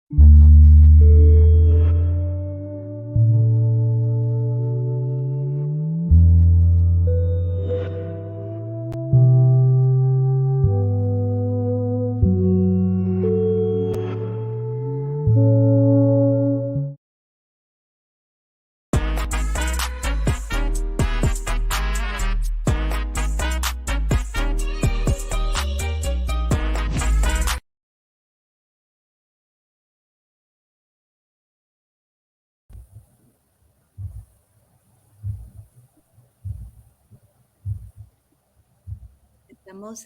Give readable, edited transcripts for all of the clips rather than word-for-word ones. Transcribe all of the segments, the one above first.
Estamos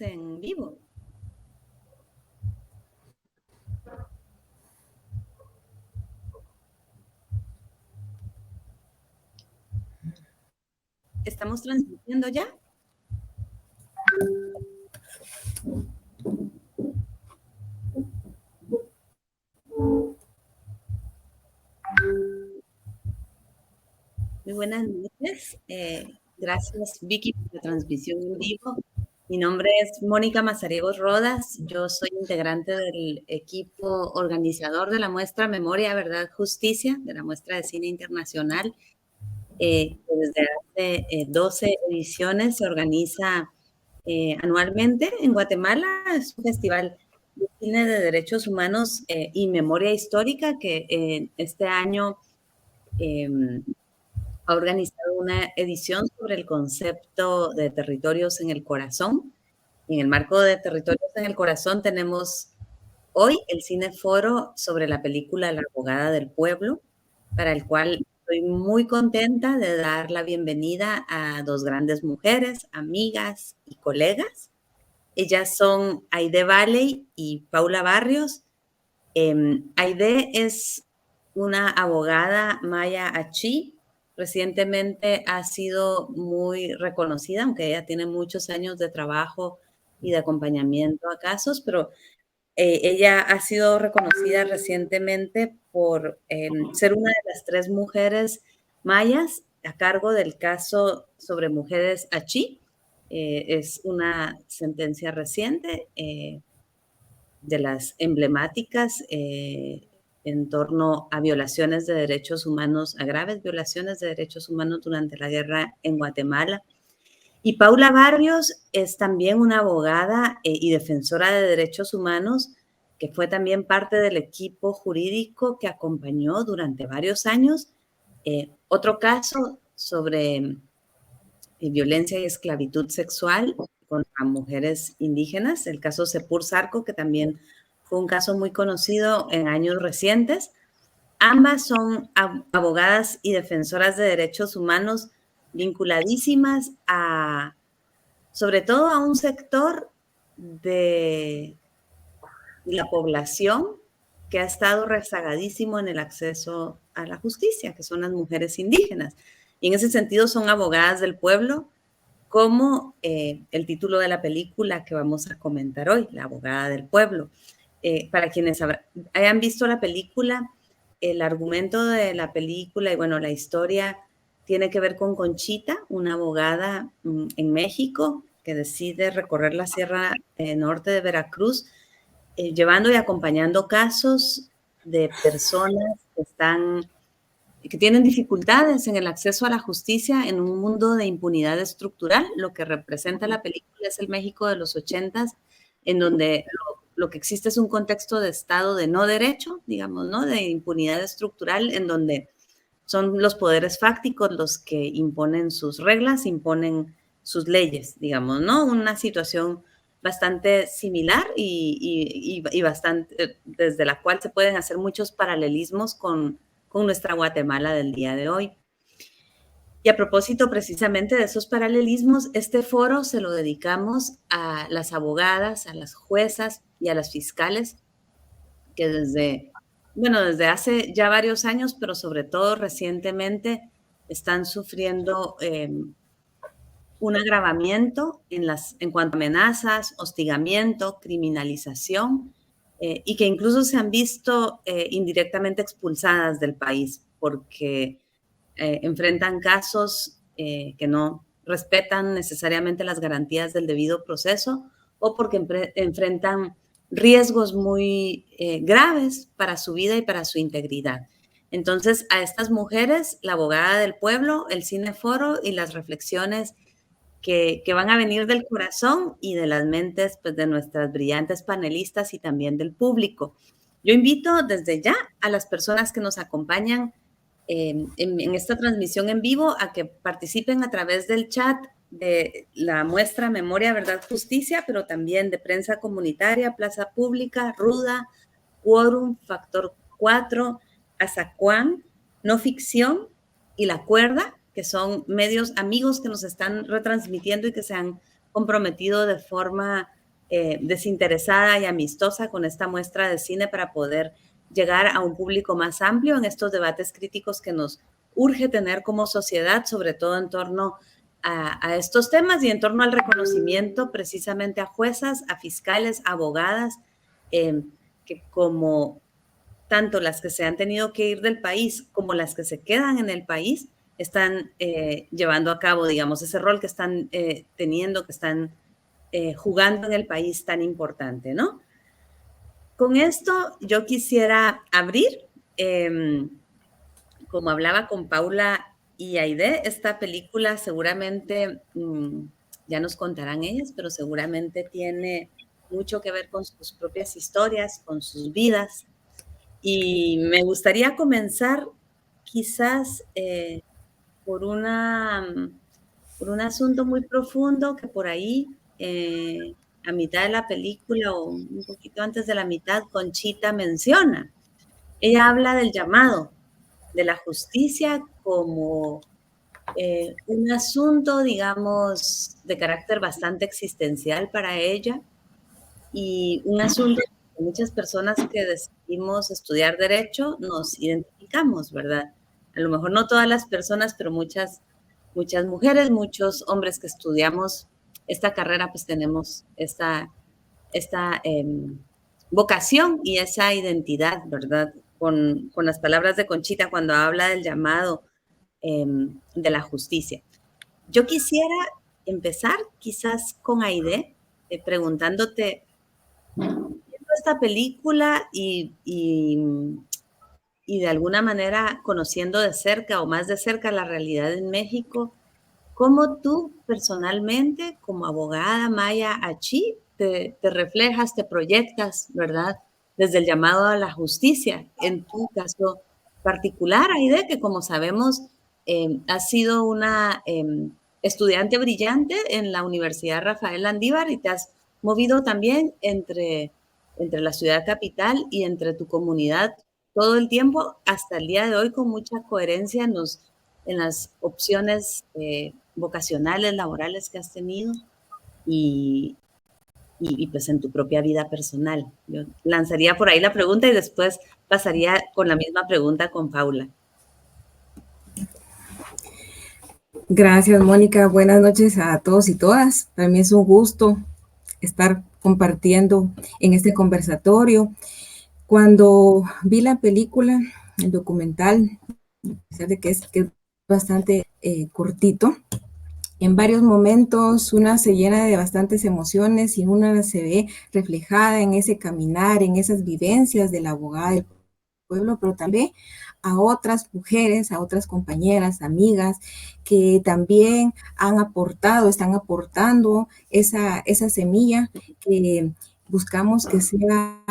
en vivo. ¿Estamos transmitiendo ya? Muy buenas noches. Gracias, Vicky, por la transmisión en vivo. Mi nombre es Mónica Mazariegos Rodas. Yo soy integrante del equipo organizador de la muestra Memoria, Verdad, Justicia, de la muestra de cine internacional, que desde hace 12 ediciones se organiza anualmente en Guatemala. Es un festival de cine de derechos humanos y memoria histórica que este año ha organizado una edición sobre el concepto de territorios en el corazón. En el marco de Territorios en el Corazón tenemos hoy el Cineforo sobre la película La Abogada del Pueblo, para el cual estoy muy contenta de dar la bienvenida a dos grandes mujeres, amigas y colegas. Ellas son Aide Valley y Paula Barrios. Aide es una abogada maya achí. Recientemente ha sido muy reconocida, aunque ella tiene muchos años de trabajo y de acompañamiento a casos, pero ella ha sido reconocida recientemente por ser una de las 3 mujeres mayas a cargo del caso sobre mujeres achí. Es una sentencia reciente, de las emblemáticas en torno a violaciones de derechos humanos, a graves violaciones de derechos humanos durante la guerra en Guatemala. Y Paula Barrios es también una abogada y defensora de derechos humanos, que fue también parte del equipo jurídico que acompañó durante varios años otro caso sobre violencia y esclavitud sexual contra mujeres indígenas, el caso Sepur Sarco, que también fue un caso muy conocido en años recientes. Ambas son abogadas y defensoras de derechos humanos vinculadísimas a, sobre todo a un sector de la población que ha estado rezagadísimo en el acceso a la justicia, que son las mujeres indígenas. Y en ese sentido son abogadas del pueblo, como el título de la película que vamos a comentar hoy, La abogada del pueblo. Para quienes hayan visto la película, el argumento de la película y bueno, la historia tiene que ver con Conchita, una abogada en México que decide recorrer la Sierra Norte de Veracruz, llevando y acompañando casos de personas que tienen dificultades en el acceso a la justicia en un mundo de impunidad estructural. Lo que representa la película es el México de los 80s, en donde lo que existe es un contexto de Estado de no derecho, digamos, ¿no? De impunidad estructural, en donde son los poderes fácticos los que imponen sus reglas, imponen sus leyes, digamos, ¿no? Una situación bastante similar y bastante, desde la cual se pueden hacer muchos paralelismos con nuestra Guatemala del día de hoy. Y a propósito precisamente de esos paralelismos, este foro se lo dedicamos a las abogadas, a las juezas y a las fiscales que desde hace ya varios años, pero sobre todo recientemente, están sufriendo un agravamiento en cuanto a amenazas, hostigamiento, criminalización, y que incluso se han visto indirectamente expulsadas del país porque enfrentan casos que no respetan necesariamente las garantías del debido proceso o porque enfrentan riesgos muy graves para su vida y para su integridad. Entonces, a estas mujeres, la abogada del pueblo, el cineforo y las reflexiones que van a venir del corazón y de las mentes pues, de nuestras brillantes panelistas y también del público. Yo invito desde ya a las personas que nos acompañan en esta transmisión en vivo a que participen a través del chat de la muestra Memoria, Verdad, Justicia, pero también de Prensa Comunitaria, Plaza Pública, Ruda, Quórum, Factor 4, Azacuán, No Ficción y La Cuerda, que son medios amigos que nos están retransmitiendo y que se han comprometido de forma desinteresada y amistosa con esta muestra de cine para poder llegar a un público más amplio en estos debates críticos que nos urge tener como sociedad, sobre todo en torno a estos temas y en torno al reconocimiento precisamente a juezas, a fiscales, a abogadas, que como tanto las que se han tenido que ir del país como las que se quedan en el país, están llevando a cabo, digamos, ese rol que están teniendo, que están jugando en el país tan importante, ¿no? Con esto yo quisiera abrir, como hablaba con Paula y Aide, esta película seguramente, ya nos contarán ellas, pero seguramente tiene mucho que ver con sus propias historias, con sus vidas. Y me gustaría comenzar quizás por, por un asunto muy profundo que por ahí, a mitad de la película o un poquito antes de la mitad, Conchita menciona. Ella habla del llamado de la justicia como un asunto, digamos, de carácter bastante existencial para ella y un asunto que muchas personas que decidimos estudiar derecho nos identificamos, ¿verdad? A lo mejor no todas las personas, pero muchas mujeres, muchos hombres que estudiamos esta carrera, pues tenemos esta vocación y esa identidad, ¿verdad? Con las palabras de Conchita cuando habla del llamado de la justicia. Yo quisiera empezar quizás con Aide, preguntándote, viendo esta película y de alguna manera conociendo de cerca o más de cerca la realidad en México, ¿cómo tú personalmente, como abogada Maya Achi, te reflejas, te proyectas, ¿verdad? Desde el llamado a la justicia, en tu caso particular, Aide, que como sabemos, has sido una estudiante brillante en la Universidad Rafael Landívar y te has movido también entre la ciudad capital y entre tu comunidad todo el tiempo, hasta el día de hoy, con mucha coherencia en las opciones vocacionales, laborales que has tenido y, pues en tu propia vida personal. Yo lanzaría por ahí la pregunta y después pasaría con la misma pregunta con Paula. Gracias, Mónica. Buenas noches a todos y todas. Para mí es un gusto estar compartiendo en este conversatorio. Cuando vi la película, el documental, a pesar de que es bastante cortito, en varios momentos una se llena de bastantes emociones y una se ve reflejada en ese caminar, en esas vivencias de la abogada del pueblo, pero también a otras mujeres, a otras compañeras, amigas, que también han aportado, están aportando esa semilla que buscamos que sea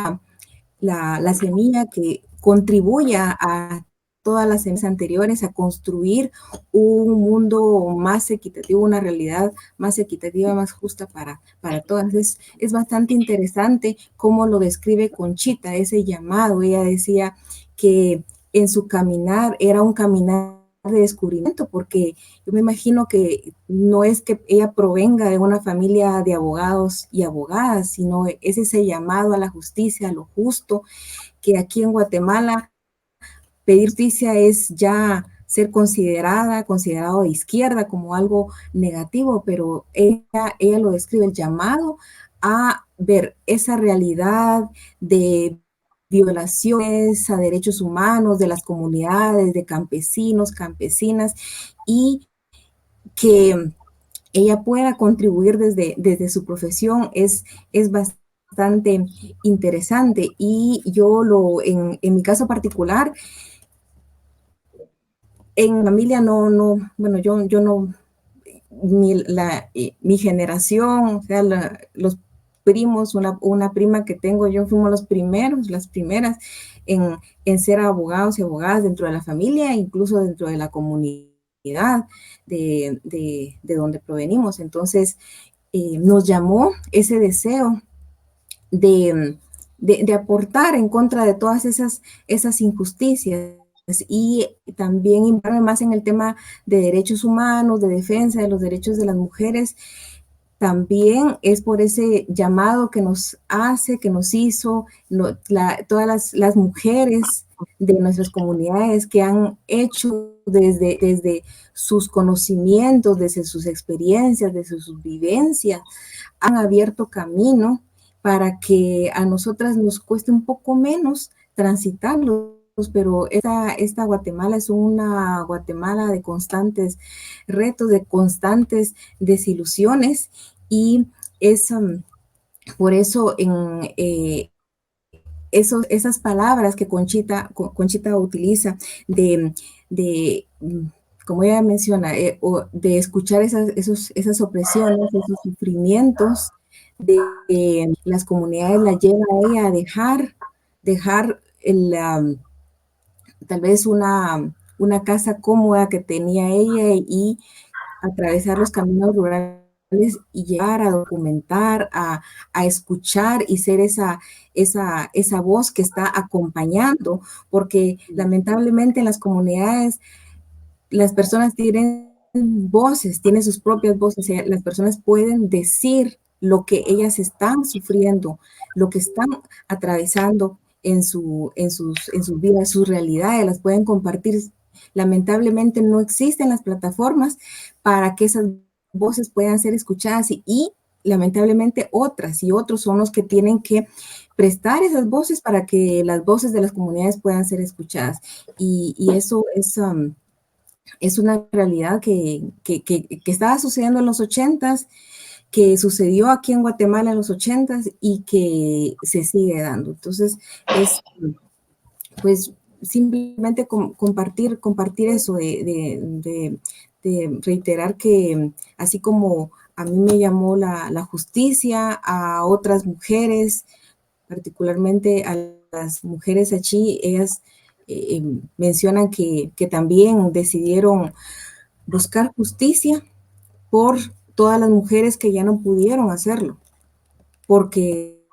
la semilla que contribuya a todas las semillas anteriores a construir un mundo más equitativo, una realidad más equitativa, más justa para todas. Es bastante interesante cómo lo describe Conchita, ese llamado. Ella decía que en su caminar era un caminar de descubrimiento, porque yo me imagino que no es que ella provenga de una familia de abogados y abogadas, sino es ese llamado a la justicia, a lo justo, que aquí en Guatemala pedir justicia es ya ser considerado de izquierda como algo negativo, pero ella lo describe, el llamado a ver esa realidad de violaciones a derechos humanos de las comunidades, de campesinos, campesinas, y que ella pueda contribuir desde su profesión es bastante bastante interesante. Y yo en mi caso particular, en familia bueno, yo no, mi generación, o sea, los primos, una prima que tengo yo, fuimos las primeras en ser abogados y abogadas dentro de la familia, incluso dentro de la comunidad de donde provenimos. Entonces, nos llamó ese deseo de aportar en contra de todas esas injusticias y también involucrarme más en el tema de derechos humanos, de defensa de los derechos de las mujeres. También es por ese llamado que nos hace, que nos hizo todas las mujeres de nuestras comunidades que han hecho desde sus conocimientos, desde sus experiencias, desde sus vivencias, han abierto camino para que a nosotras nos cueste un poco menos transitarlos, pero esta Guatemala es una Guatemala de constantes retos, de constantes desilusiones, y es por eso esas palabras que Conchita utiliza de como ella menciona, de escuchar esas opresiones, esos sufrimientos de las comunidades, la lleva a ella a dejar tal vez una casa cómoda que tenía ella y atravesar los caminos rurales y llegar a documentar, a escuchar y ser esa voz que está acompañando, porque lamentablemente en las comunidades las personas tienen voces, tienen sus propias voces, las personas pueden decir lo que ellas están sufriendo, lo que están atravesando en sus vidas, sus realidades, las pueden compartir. Lamentablemente no existen las plataformas para que esas voces puedan ser escuchadas y lamentablemente otras y otros son los que tienen que prestar esas voces para que las voces de las comunidades puedan ser escuchadas. Y eso es una realidad que estaba sucediendo en los 80s, que sucedió aquí en Guatemala en los 80s y que se sigue dando. Entonces, pues simplemente compartir eso, de reiterar que así como a mí me llamó la justicia, a otras mujeres, particularmente a las mujeres achí, ellas mencionan que también decidieron buscar justicia por todas las mujeres que ya no pudieron hacerlo, porque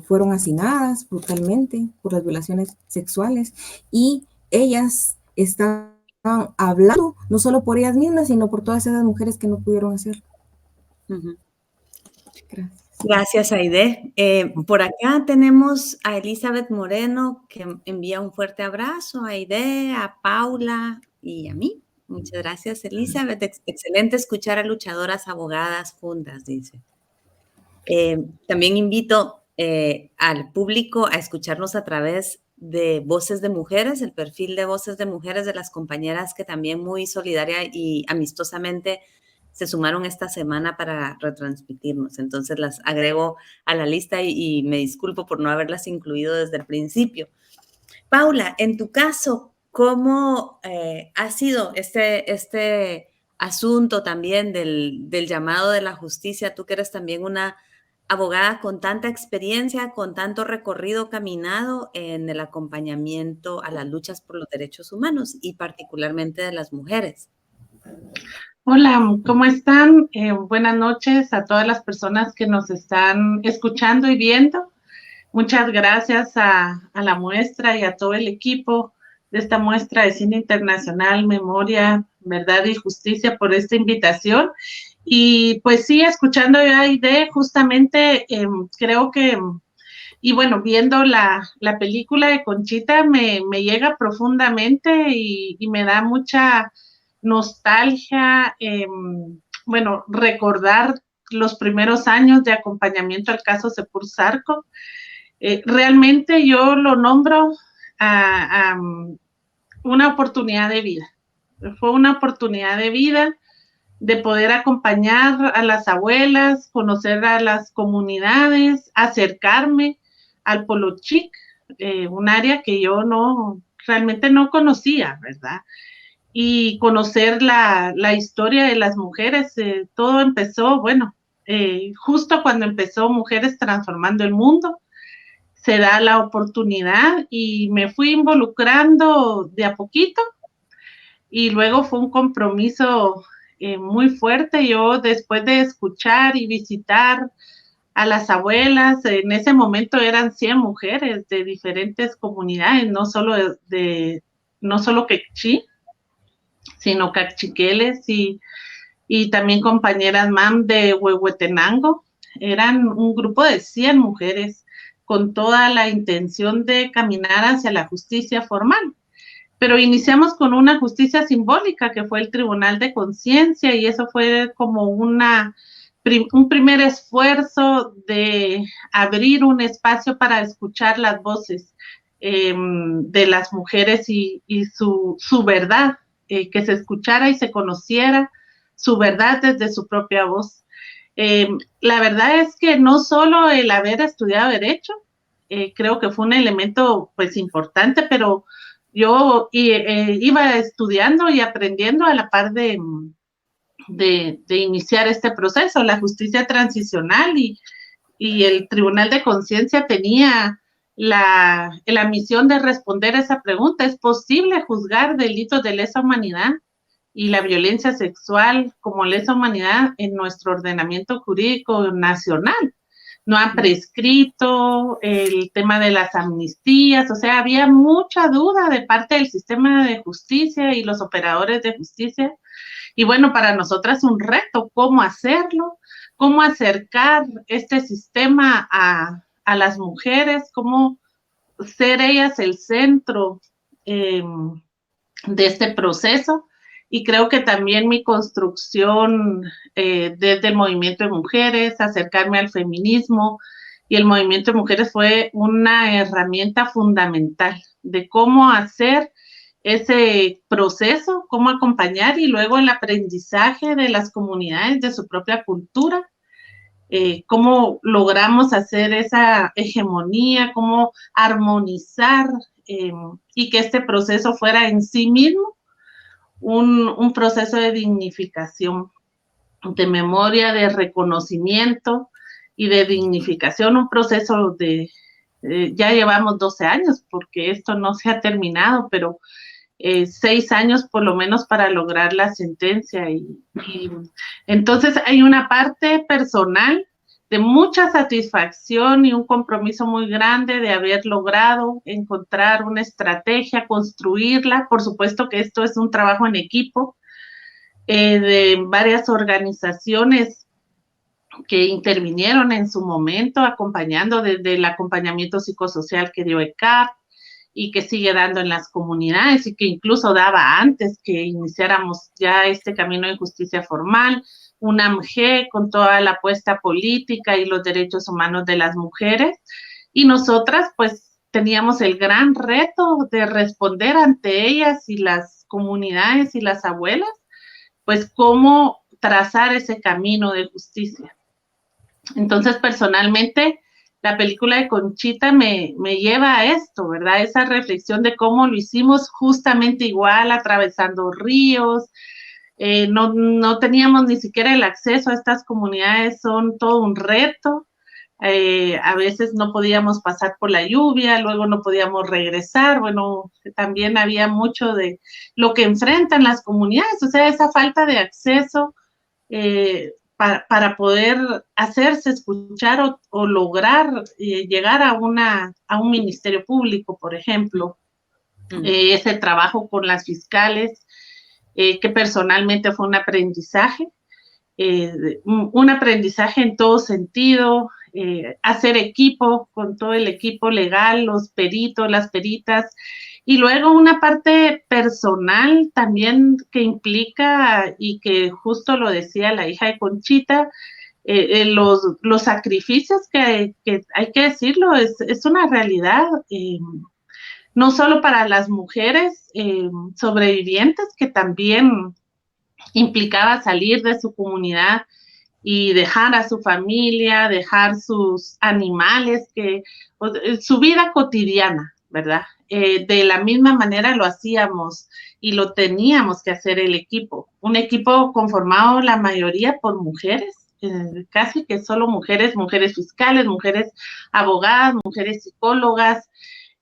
fueron asesinadas brutalmente por las violaciones sexuales, y ellas estaban hablando no solo por ellas mismas, sino por todas esas mujeres que no pudieron hacerlo. Gracias. Gracias, Aide. Por acá tenemos a Elizabeth Moreno, que envía un fuerte abrazo a Aide, a Paula y a mí. Muchas gracias, Elizabeth. Excelente escuchar a luchadoras abogadas juntas, dice. También invito al público a escucharnos a través de Voces de Mujeres, el perfil de Voces de Mujeres de las compañeras que también muy solidaria y amistosamente se sumaron esta semana para retransmitirnos. Entonces las agrego a la lista y me disculpo por no haberlas incluido desde el principio. Paula, en tu caso, ¿cómo ha sido este asunto también del llamado de la justicia? Tú que eres también una abogada con tanta experiencia, con tanto recorrido caminado en el acompañamiento a las luchas por los derechos humanos y particularmente de las mujeres. Hola, ¿cómo están? Buenas noches a todas las personas que nos están escuchando y viendo. Muchas gracias a la muestra y a todo el equipo de esta muestra de cine internacional, Memoria, Verdad y Justicia, por esta invitación. Y pues sí, escuchando a Aide, justamente creo que, y bueno, viendo la película de Conchita, me llega profundamente y me da mucha nostalgia, bueno, recordar los primeros años de acompañamiento al caso Sepur Zarco. Realmente yo lo nombro una oportunidad de vida. Fue una oportunidad de vida de poder acompañar a las abuelas, conocer a las comunidades, acercarme al Polo Chic, un área que yo realmente no conocía, ¿verdad? Y conocer la historia de las mujeres. Todo empezó, bueno, justo cuando empezó Mujeres Transformando el Mundo, se da la oportunidad y me fui involucrando de a poquito, y luego fue un compromiso muy fuerte. Yo, después de escuchar y visitar a las abuelas, en ese momento eran 100 mujeres de diferentes comunidades, no solo quechí, sino cachiqueles y también compañeras MAM de Huehuetenango. Eran un grupo de 100 mujeres con toda la intención de caminar hacia la justicia formal. Pero iniciamos con una justicia simbólica que fue el Tribunal de Conciencia, y eso fue como un primer esfuerzo de abrir un espacio para escuchar las voces de las mujeres y su verdad, que se escuchara y se conociera su verdad desde su propia voz. La verdad es que no solo el haber estudiado Derecho, creo que fue un elemento pues importante, pero yo iba estudiando y aprendiendo a la par de iniciar este proceso. La justicia transicional y el Tribunal de Conciencia tenía la misión de responder a esa pregunta: ¿es posible juzgar delitos de lesa humanidad y la violencia sexual como lesa humanidad en nuestro ordenamiento jurídico nacional? No han prescrito el tema de las amnistías, o sea, había mucha duda de parte del sistema de justicia y los operadores de justicia. Y bueno, para nosotras un reto, ¿cómo hacerlo? ¿Cómo acercar este sistema a las mujeres? ¿Cómo ser ellas el centro de este proceso? Y creo que también mi construcción desde el movimiento de mujeres, acercarme al feminismo y el movimiento de mujeres, fue una herramienta fundamental de cómo hacer ese proceso, cómo acompañar, y luego el aprendizaje de las comunidades de su propia cultura, cómo logramos hacer esa hegemonía, cómo armonizar y que este proceso fuera en sí mismo un proceso de dignificación, de memoria, de reconocimiento y de dignificación, un proceso ya llevamos 12 años, porque esto no se ha terminado, pero 6 años por lo menos para lograr la sentencia. Y entonces hay una parte personal de mucha satisfacción y un compromiso muy grande de haber logrado encontrar una estrategia, construirla. Por supuesto que esto es un trabajo en equipo de varias organizaciones que intervinieron en su momento, acompañando desde el acompañamiento psicosocial que dio ECAP y que sigue dando en las comunidades, y que incluso daba antes que iniciáramos ya este camino de justicia formal, una AMG con toda la apuesta política y los derechos humanos de las mujeres, y nosotras pues teníamos el gran reto de responder ante ellas y las comunidades y las abuelas, pues cómo trazar ese camino de justicia. Entonces, personalmente, la película de Conchita me lleva a esto, ¿verdad? Esa reflexión de cómo lo hicimos justamente igual, atravesando ríos. No teníamos ni siquiera el acceso a estas comunidades, son todo un reto. A veces no podíamos pasar por la lluvia, luego no podíamos regresar. Bueno, también había mucho de lo que enfrentan las comunidades, o sea, esa falta de acceso para poder hacerse escuchar o lograr llegar a un ministerio público, por ejemplo. Ese trabajo con las fiscales, que personalmente fue un aprendizaje en todo sentido, hacer equipo con todo el equipo legal, los peritos, las peritas, y luego una parte personal también que implica, y que justo lo decía la hija de Conchita, los sacrificios que hay que decirlo, es una realidad, no solo para las mujeres sobrevivientes, que también implicaba salir de su comunidad y dejar a su familia, dejar sus animales, su vida cotidiana, ¿verdad? De la misma manera lo hacíamos y lo teníamos que hacer el equipo. Un equipo conformado la mayoría por mujeres, casi que solo mujeres, mujeres fiscales, mujeres abogadas, mujeres psicólogas,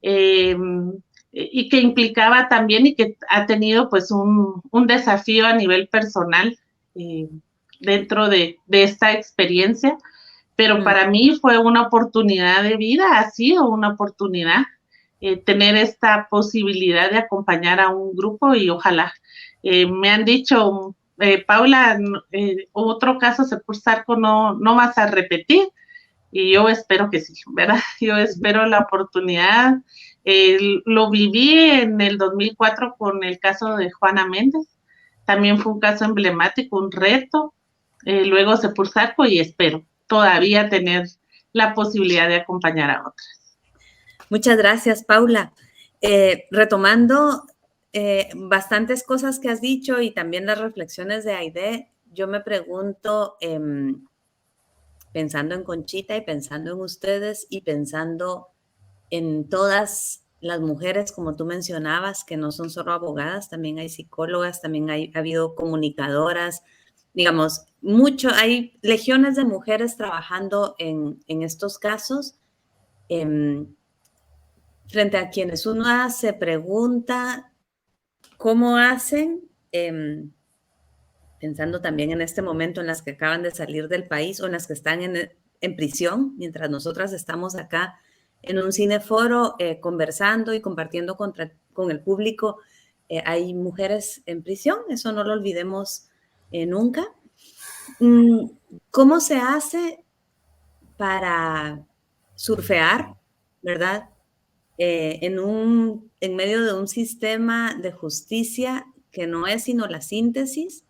y que implicaba también y que ha tenido pues un desafío a nivel personal dentro de esta experiencia, pero para mí fue una oportunidad de vida, ha sido una oportunidad tener esta posibilidad de acompañar a un grupo y ojalá. Me han dicho, Paula, otro caso Sepulsarco no vas a repetir, y yo espero que sí, ¿verdad? Yo espero la oportunidad. Lo viví en el 2004 con el caso de Juana Méndez, también fue un caso emblemático, un reto, luego Sepulsarco, y espero todavía tener la posibilidad de acompañar a otras. Muchas gracias, Paula. Retomando bastantes cosas que has dicho y también las reflexiones de Aide, yo me pregunto, pensando en Conchita y pensando en ustedes y pensando en todas las mujeres, como tú mencionabas, que no son solo abogadas, también hay psicólogas, también ha habido comunicadoras, digamos, hay legiones de mujeres trabajando en estos casos, frente a quienes uno se pregunta cómo hacen, pensando también en este momento en las que acaban de salir del país o en las que están en prisión, mientras nosotras estamos acá en un cineforo conversando y compartiendo con el público. Hay mujeres en prisión, eso no lo olvidemos nunca. ¿Cómo se hace para surfear, verdad? En medio de un sistema de justicia que no es sino la síntesis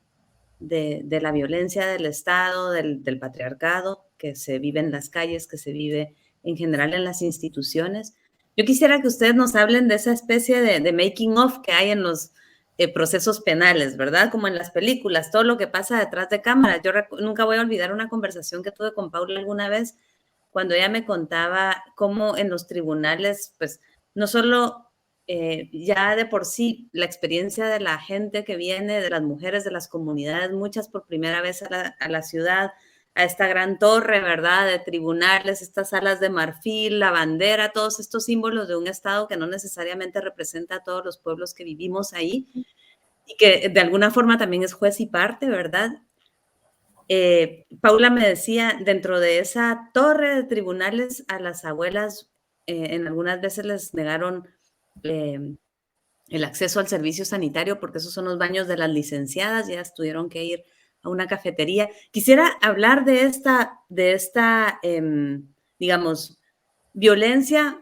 de la violencia del Estado, del patriarcado, que se vive en las calles, que se vive en general en las instituciones. Yo quisiera que ustedes nos hablen de esa especie de making of que hay en los procesos penales, ¿verdad? Como en las películas, todo lo que pasa detrás de cámara. Yo nunca voy a olvidar una conversación que tuve con Paula alguna vez, cuando ella me contaba cómo en los tribunales, pues, no solo ya de por sí la experiencia de la gente que viene, de las mujeres, de las comunidades, muchas por primera vez a la ciudad, a esta gran torre, ¿verdad?, de tribunales, estas salas de marfil, la bandera, todos estos símbolos de un Estado que no necesariamente representa a todos los pueblos que vivimos ahí y que de alguna forma también es juez y parte, ¿verdad? Paula me decía, dentro de esa torre de tribunales, a las abuelas en algunas veces les negaron el acceso al servicio sanitario porque esos son los baños de las licenciadas, ya tuvieron que ir a una cafetería. Quisiera hablar de esta digamos, violencia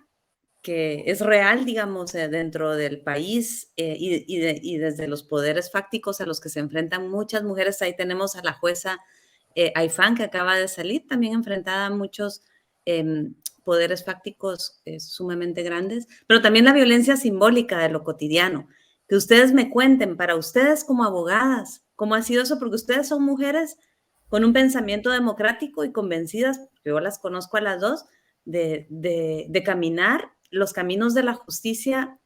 que es real, digamos, dentro del país y desde los poderes fácticos a los que se enfrentan muchas mujeres. Ahí tenemos a la jueza Aifán, que acaba de salir, también enfrentada a muchos poderes fácticos sumamente grandes, pero también la violencia simbólica de lo cotidiano. Que ustedes me cuenten, para ustedes como abogadas, ¿cómo ha sido eso? Porque ustedes son mujeres con un pensamiento democrático y convencidas, yo las conozco a las dos, de caminar los caminos de la justicia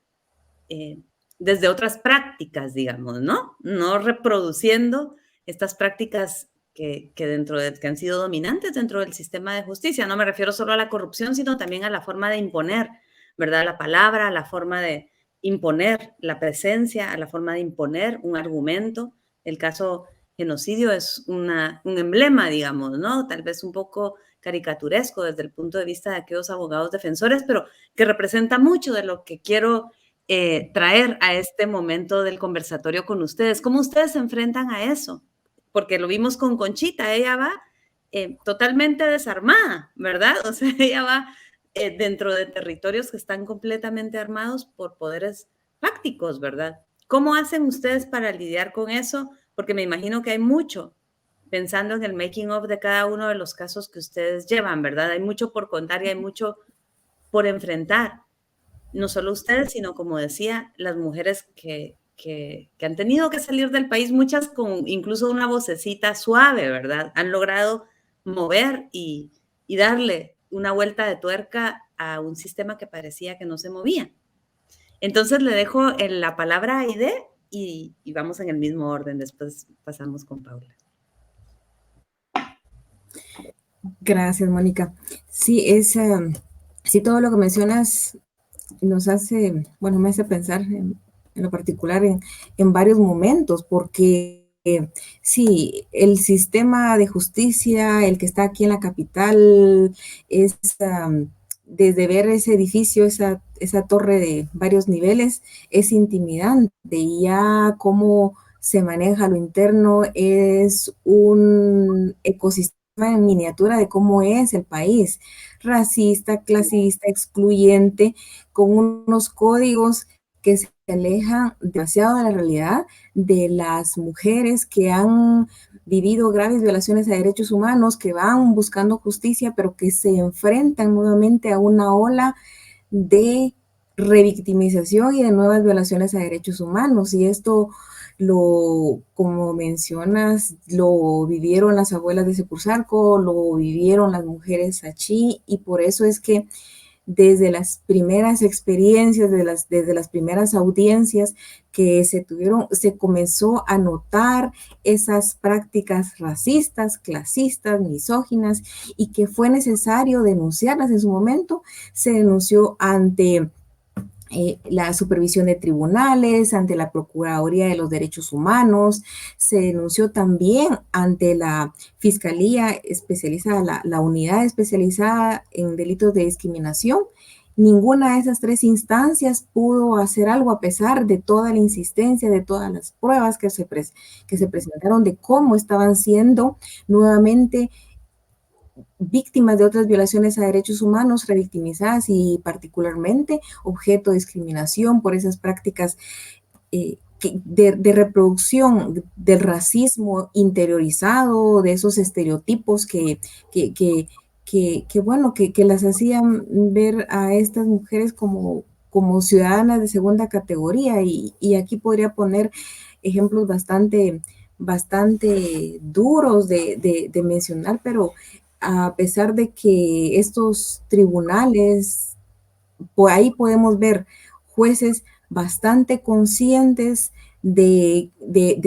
desde otras prácticas, digamos, ¿no? No reproduciendo estas prácticas que han sido dominantes dentro del sistema de justicia. No me refiero solo a la corrupción, sino también a la forma de imponer, ¿verdad? La palabra, a la forma de imponer la presencia, a la forma de imponer un argumento. El caso genocidio es un emblema, digamos, ¿no? Tal vez un poco caricaturesco desde el punto de vista de aquellos abogados defensores, pero que representa mucho de lo que quiero traer a este momento del conversatorio con ustedes. ¿Cómo ustedes se enfrentan a eso? Porque lo vimos con Conchita, ella va totalmente desarmada, ¿verdad? O sea, ella va dentro de territorios que están completamente armados por poderes fácticos, ¿verdad? ¿Cómo hacen ustedes para lidiar con eso? Porque me imagino que hay mucho, pensando en el making of de cada uno de los casos que ustedes llevan, ¿verdad? Hay mucho por contar y hay mucho por enfrentar. No solo ustedes, sino, como decía, las mujeres que que han tenido que salir del país, muchas con incluso una vocecita suave, ¿verdad? Han logrado mover y darle una vuelta de tuerca a un sistema que parecía que no se movía. Entonces le dejo la palabra a Aide y vamos en el mismo orden. Después pasamos con Paula. Gracias, Mónica. Sí, sí, todo lo que mencionas nos hace, bueno, me hace pensar en lo particular en varios momentos, porque sí, el sistema de justicia, el que está aquí en la capital, es desde ver ese edificio, esa torre de varios niveles, es intimidante, y ya cómo se maneja lo interno es un ecosistema en miniatura de cómo es el país, racista, clasista, excluyente, con unos códigos que se alejan demasiado de la realidad de las mujeres que han vivido graves violaciones a derechos humanos, que van buscando justicia, pero que se enfrentan nuevamente a una ola de revictimización y de nuevas violaciones a derechos humanos. Y esto, como mencionas, lo vivieron las abuelas de Securzarco, lo vivieron las mujeres achí, y por eso es que desde las primeras experiencias, desde las primeras audiencias que se tuvieron, se comenzó a notar esas prácticas racistas, clasistas, misóginas, y que fue necesario denunciarlas en su momento. Se denunció ante la supervisión de tribunales, ante la Procuraduría de los Derechos Humanos, se denunció también ante la Fiscalía Especializada, la Unidad Especializada en Delitos de Discriminación. Ninguna de esas tres instancias pudo hacer algo a pesar de toda la insistencia, de todas las pruebas que se presentaron de cómo estaban siendo nuevamente víctimas de otras violaciones a derechos humanos, revictimizadas y particularmente objeto de discriminación por esas prácticas de reproducción del racismo interiorizado, de esos estereotipos que las hacían ver a estas mujeres como ciudadanas de segunda categoría. Y aquí podría poner ejemplos bastante duros de mencionar, pero a pesar de que estos tribunales, por ahí podemos ver jueces bastante conscientes de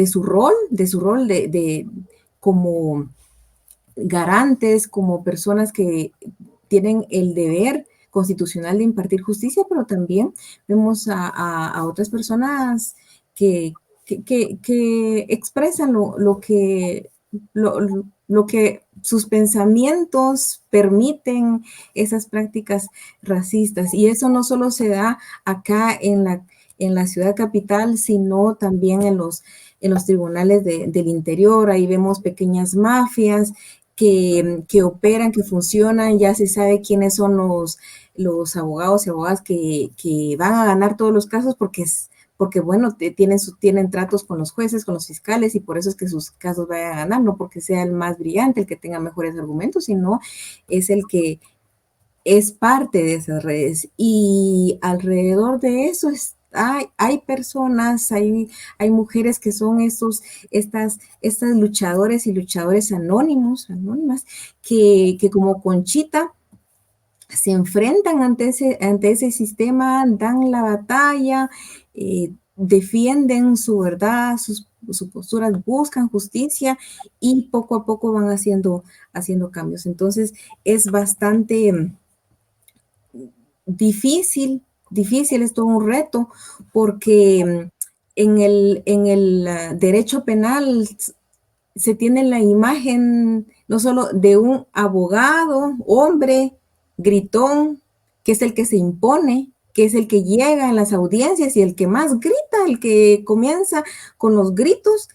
su rol, como garantes, como personas que tienen el deber constitucional de impartir justicia, pero también vemos a otras personas que expresan lo que sus pensamientos permiten, esas prácticas racistas. Y eso no solo se da acá en la ciudad capital, sino también en los tribunales del interior. Ahí vemos pequeñas mafias que operan, que funcionan. Ya se sabe quiénes son los abogados y abogadas que van a ganar todos los casos, porque bueno, tienen tratos con los jueces, con los fiscales, y por eso es que sus casos vayan a ganar, no porque sea el más brillante, el que tenga mejores argumentos, sino es el que es parte de esas redes. Y alrededor de eso hay personas, hay mujeres que son estas luchadores y luchadores anónimas, que como Conchita se enfrentan ante ese sistema, dan la batalla, defienden su verdad, sus posturas, buscan justicia, y poco a poco van haciendo cambios. Entonces es bastante difícil, es todo un reto, porque en el derecho penal se tiene la imagen no solo de un abogado, hombre, gritón, que es el que se impone, que es el que llega en las audiencias y el que más grita, el que comienza con los gritos,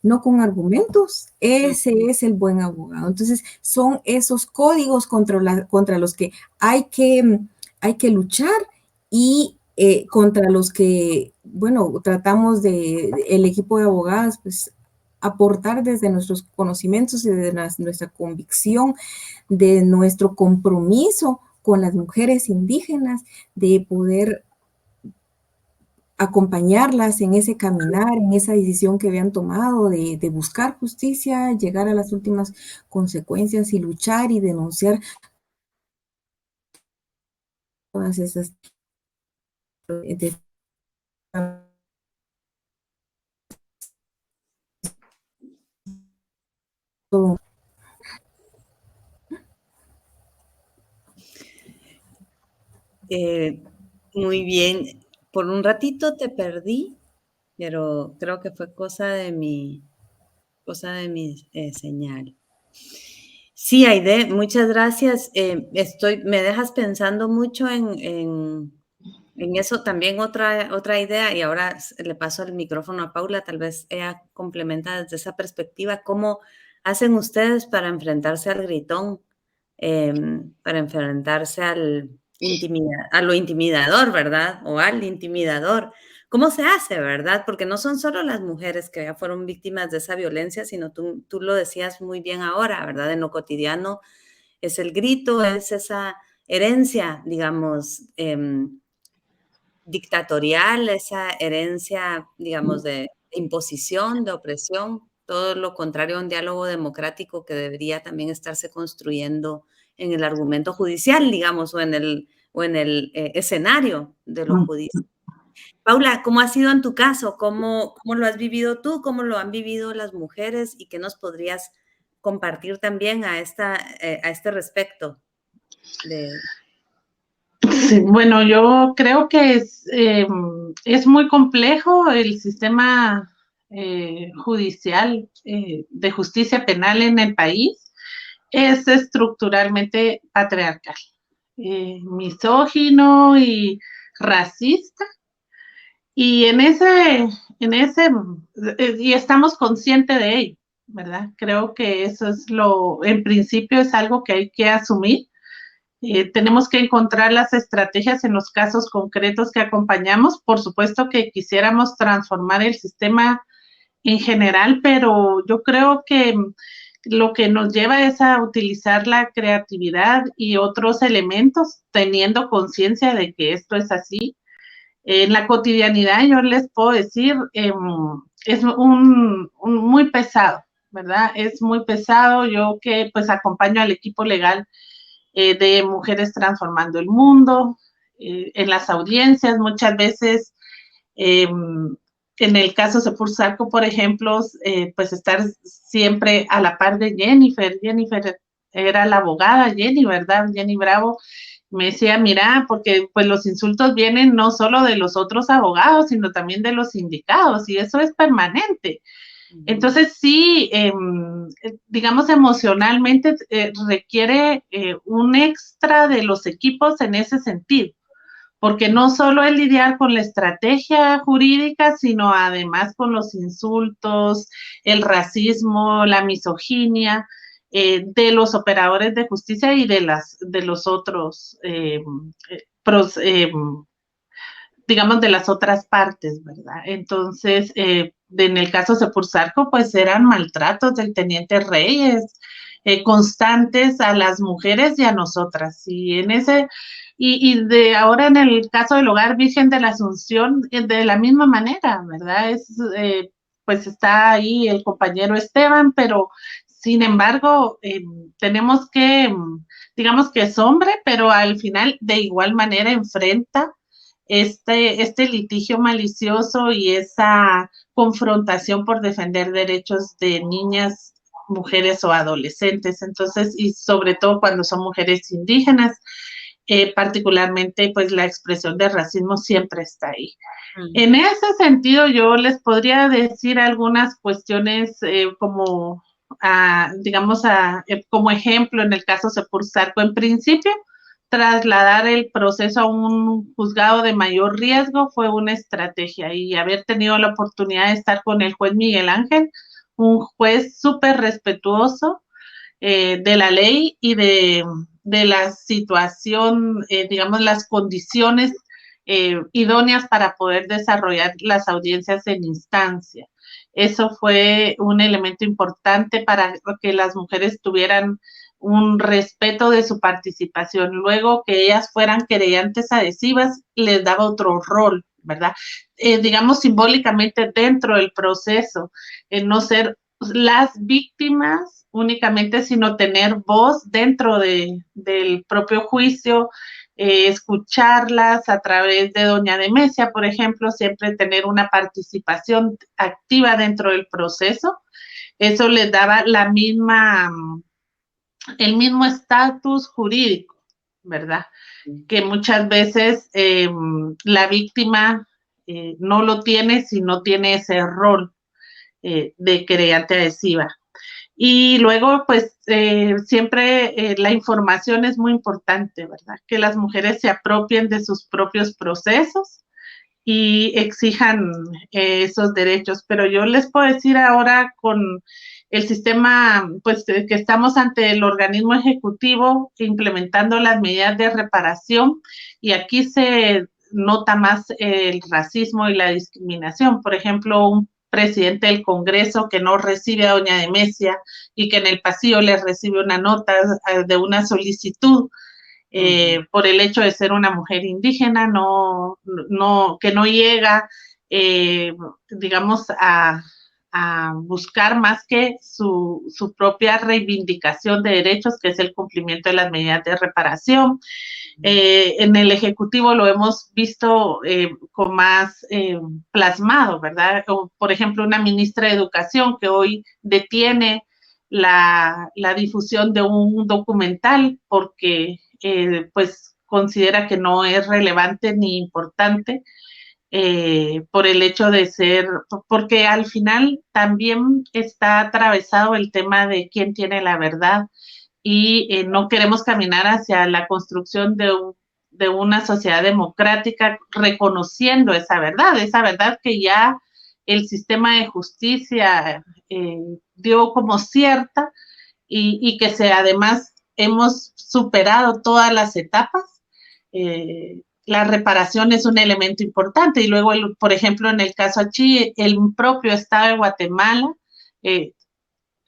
no con argumentos. Ese es el buen abogado. Entonces, son esos códigos contra los que hay que luchar, y contra los que, bueno, tratamos el equipo de abogadas, pues, aportar desde nuestros conocimientos y desde nuestra convicción, de nuestro compromiso con las mujeres indígenas, de poder acompañarlas en ese caminar, en esa decisión que habían tomado de buscar justicia, llegar a las últimas consecuencias y luchar y denunciar todas esas de, todo. Muy bien. Por un ratito te perdí, pero creo que fue cosa de mi señal. Sí, Aide, muchas gracias. Me dejas pensando mucho en eso. También otra idea, y ahora le paso el micrófono a Paula, tal vez ella complementa desde esa perspectiva. ¿Cómo hacen ustedes para enfrentarse al gritón? Para enfrentarse a lo intimidador, ¿verdad? O al intimidador. ¿Cómo se hace, verdad? Porque no son solo las mujeres que ya fueron víctimas de esa violencia, sino tú lo decías muy bien ahora, ¿verdad? En lo cotidiano es el grito, es esa herencia, digamos, dictatorial, esa herencia, digamos, de imposición, de opresión, todo lo contrario a un diálogo democrático que debería también estarse construyendo en el argumento judicial, digamos, o en el escenario de lo judicial. Paula, ¿cómo ha sido en tu caso? ¿Cómo lo has vivido tú? ¿Cómo lo han vivido las mujeres? ¿Y qué nos podrías compartir también a este respecto? Sí, bueno, yo creo que es muy complejo el sistema judicial de justicia penal en el país. Es estructuralmente patriarcal, misógino y racista. Y y estamos conscientes de ello, ¿verdad? Creo que eso es en principio es algo que hay que asumir. Tenemos que encontrar las estrategias en los casos concretos que acompañamos. Por supuesto que quisiéramos transformar el sistema en general, pero yo creo que lo que nos lleva es a utilizar la creatividad y otros elementos, teniendo conciencia de que esto es así. En la cotidianidad, yo les puedo decir, es muy pesado, ¿verdad? Es muy pesado. Yo que pues acompaño al equipo legal de Mujeres Transformando el Mundo, en las audiencias muchas veces, en el caso Sepur Sarco, por ejemplo, pues estar siempre a la par de Jennifer. Jennifer era la abogada, Jenny, ¿verdad? Jenny Bravo. Me decía, mira, porque pues los insultos vienen no solo de los otros abogados, sino también de los sindicados, y eso es permanente. Entonces sí, digamos emocionalmente requiere un extra de los equipos en ese sentido, porque no solo es lidiar con la estrategia jurídica, sino además con los insultos, el racismo, la misoginia de los operadores de justicia y de los otros digamos, de las otras partes, ¿verdad? Entonces, en el caso de Sepur Sarco, pues eran maltratos del teniente Reyes, constantes a las mujeres y a nosotras. Y de ahora en el caso del Hogar Virgen de la Asunción, de la misma manera, ¿verdad? Pues está ahí el compañero Esteban, pero sin embargo, tenemos que, digamos que es hombre, pero al final de igual manera enfrenta este litigio malicioso y esa confrontación por defender derechos de niñas, mujeres o adolescentes. Entonces, y sobre todo cuando son mujeres indígenas, particularmente, pues la expresión de racismo siempre está ahí. En ese sentido, yo les podría decir algunas cuestiones como, digamos, como ejemplo en el caso Sepur Sarco. En principio, trasladar el proceso a un juzgado de mayor riesgo fue una estrategia, y haber tenido la oportunidad de estar con el juez Miguel Ángel, un juez súper respetuoso de la ley y de la situación, digamos, las condiciones idóneas para poder desarrollar las audiencias en instancia. Eso fue un elemento importante para que las mujeres tuvieran un respeto de su participación. Luego que ellas fueran querellantes adhesivas, les daba otro rol, ¿verdad? Digamos simbólicamente dentro del proceso, no ser las víctimas únicamente, sino tener voz dentro del propio juicio, escucharlas a través de doña Demesia, por ejemplo, siempre tener una participación activa dentro del proceso. Eso les daba el mismo estatus jurídico, ¿verdad? Que muchas veces la víctima no lo tiene si no tiene ese rol de querellante adhesiva. Y luego, pues, siempre la información es muy importante, ¿verdad? Que las mujeres se apropien de sus propios procesos y exijan esos derechos. Pero yo les puedo decir ahora con el sistema, pues, que estamos ante el organismo ejecutivo implementando las medidas de reparación, y aquí se nota más el racismo y la discriminación. Por ejemplo, un presidente del Congreso que no recibe a doña Demesia y que en el pasillo le recibe una nota de una solicitud por el hecho de ser una mujer indígena, que no llega, digamos, a buscar más que su propia reivindicación de derechos, que es el cumplimiento de las medidas de reparación. En el Ejecutivo lo hemos visto con más plasmado, ¿verdad? O, por ejemplo, una ministra de Educación que hoy detiene la difusión de un documental porque pues considera que no es relevante ni importante por el hecho de ser, porque al final también está atravesado el tema de quién tiene la verdad y no queremos caminar hacia la construcción de una sociedad democrática reconociendo esa verdad que ya el sistema de justicia dio como cierta y que además hemos superado todas las etapas. La reparación es un elemento importante y luego, por ejemplo, en el caso Achí, el propio Estado de Guatemala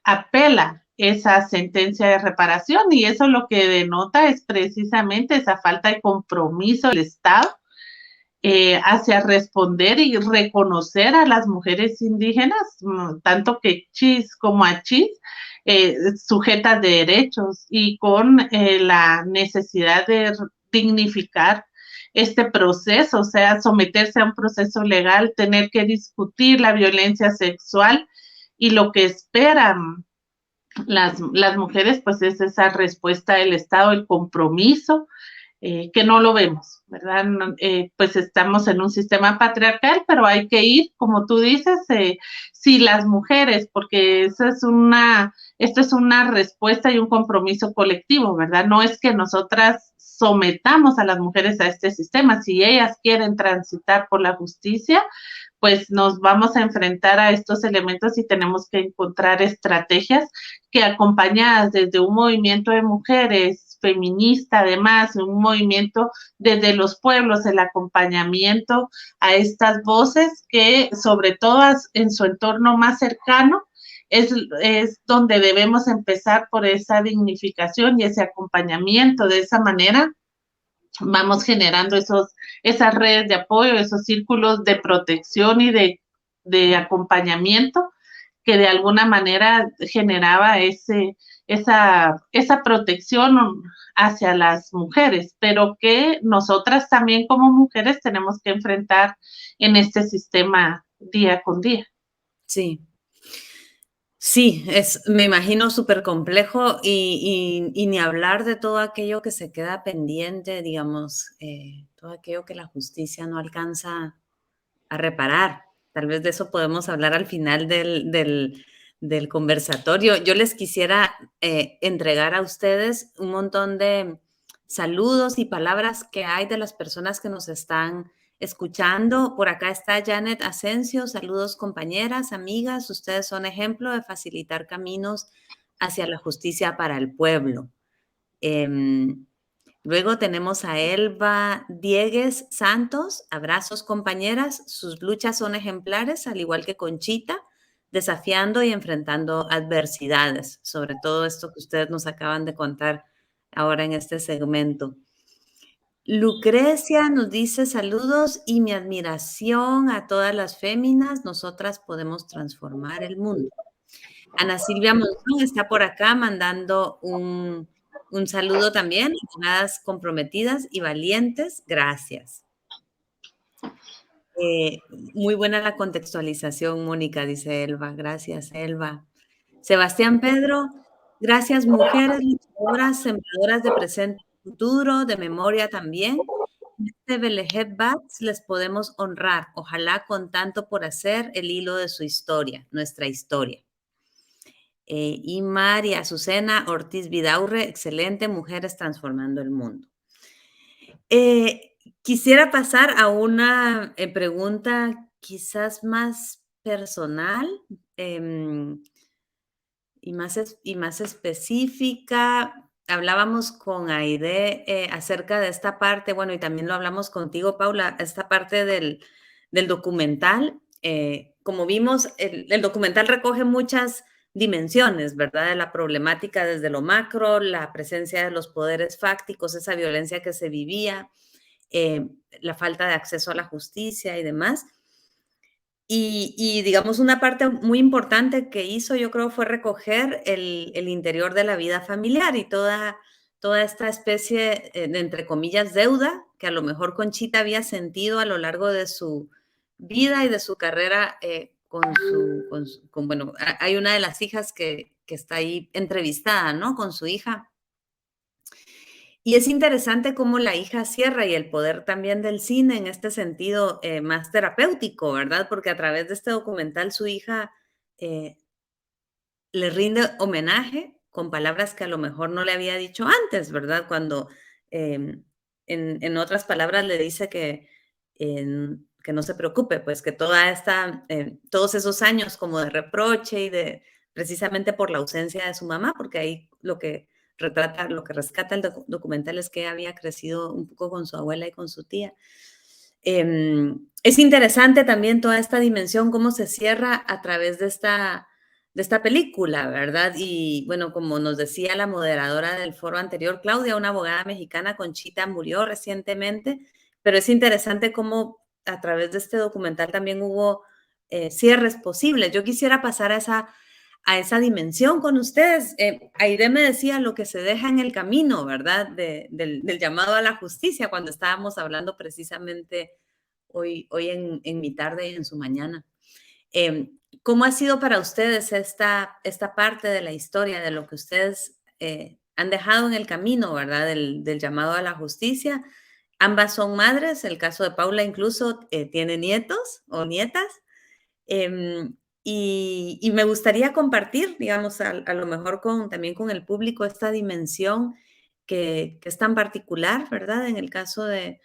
apela esa sentencia de reparación y eso lo que denota es precisamente esa falta de compromiso del Estado hacia responder y reconocer a las mujeres indígenas, tanto quechís como achís, sujetas de derechos y con la necesidad de dignificar este proceso, o sea, someterse a un proceso legal, tener que discutir la violencia sexual y lo que esperan las mujeres, pues es esa respuesta del Estado, el compromiso, que no lo vemos, ¿verdad? Pues estamos en un sistema patriarcal, pero hay que ir, como tú dices, si las mujeres, porque esto es una respuesta y un compromiso colectivo, ¿verdad? No es que nosotras sometamos a las mujeres a este sistema, si ellas quieren transitar por la justicia, pues nos vamos a enfrentar a estos elementos y tenemos que encontrar estrategias que acompañadas desde un movimiento de mujeres feminista, además, un movimiento desde los pueblos, el acompañamiento a estas voces que sobre todo en su entorno más cercano es donde debemos empezar por esa dignificación y ese acompañamiento. De esa manera vamos generando esas redes de apoyo, esos círculos de protección y de acompañamiento que de alguna manera generaba esa protección hacia las mujeres, pero que nosotras también como mujeres tenemos que enfrentar en este sistema día con día. Sí. Sí, me imagino súper complejo y ni hablar de todo aquello que se queda pendiente, digamos, todo aquello que la justicia no alcanza a reparar. Tal vez de eso podemos hablar al final del conversatorio. Yo les quisiera entregar a ustedes un montón de saludos y palabras que hay de las personas que nos están escuchando. Por acá está Janet Asensio. Saludos, compañeras, amigas. Ustedes son ejemplo de facilitar caminos hacia la justicia para el pueblo. Luego tenemos a Elba Diegues Santos. Abrazos, compañeras. Sus luchas son ejemplares, al igual que Conchita, desafiando y enfrentando adversidades, sobre todo esto que ustedes nos acaban de contar ahora en este segmento. Lucrecia nos dice saludos y mi admiración a todas las féminas. Nosotras podemos transformar el mundo. Ana Silvia Monzón está por acá mandando un saludo también. Abogadas comprometidas y valientes. Gracias. Muy buena la contextualización, Mónica, dice Elba. Gracias, Elba. Sebastián Pedro, gracias, mujeres luchadoras, sembradoras de presente y futuro, de memoria también. Este Belejeb Bats les podemos honrar, ojalá con tanto por hacer el hilo de su historia, nuestra historia. Y María Azucena Ortiz Vidaurre, excelente, mujeres transformando el mundo. Quisiera pasar a una pregunta quizás más personal y más específica. Hablábamos con Aide acerca de esta parte, bueno, y también lo hablamos contigo, Paula, esta parte del documental. Como vimos, el documental recoge muchas dimensiones, ¿verdad? De la problemática desde lo macro, la presencia de los poderes fácticos, esa violencia que se vivía, la falta de acceso a la justicia y demás. Y digamos, una parte muy importante que hizo, yo creo, fue recoger el interior de la vida familiar y toda esta especie de, entre comillas, deuda que a lo mejor Conchita había sentido a lo largo de su vida y de su carrera bueno, hay una de las hijas que está ahí entrevistada, ¿no? Con su hija. Y es interesante cómo la hija cierra y el poder también del cine en este sentido más terapéutico, ¿verdad? Porque a través de este documental su hija le rinde homenaje con palabras que a lo mejor no le había dicho antes, ¿verdad? Cuando en otras palabras le dice que no se preocupe, pues que todos esos años como de reproche y de precisamente por la ausencia de su mamá, porque ahí lo que rescata el documental es que había crecido un poco con su abuela y con su tía. Es interesante también toda esta dimensión, cómo se cierra a través de esta película, ¿verdad? Y bueno, como nos decía la moderadora del foro anterior, Claudia, una abogada mexicana, Conchita, murió recientemente, pero es interesante cómo a través de este documental también hubo cierres posibles. Yo quisiera pasar a esa dimensión con ustedes. Aide me decía lo que se deja en el camino, ¿verdad? Del llamado a la justicia, cuando estábamos hablando precisamente hoy en mi tarde y en su mañana. ¿Cómo ha sido para ustedes esta parte de la historia, de lo que ustedes han dejado en el camino, ¿verdad? Del llamado a la justicia. Ambas son madres, el caso de Paula incluso tiene nietos o nietas. Y me gustaría compartir, digamos, a lo mejor también con el público esta dimensión que es tan particular, ¿verdad? En el caso de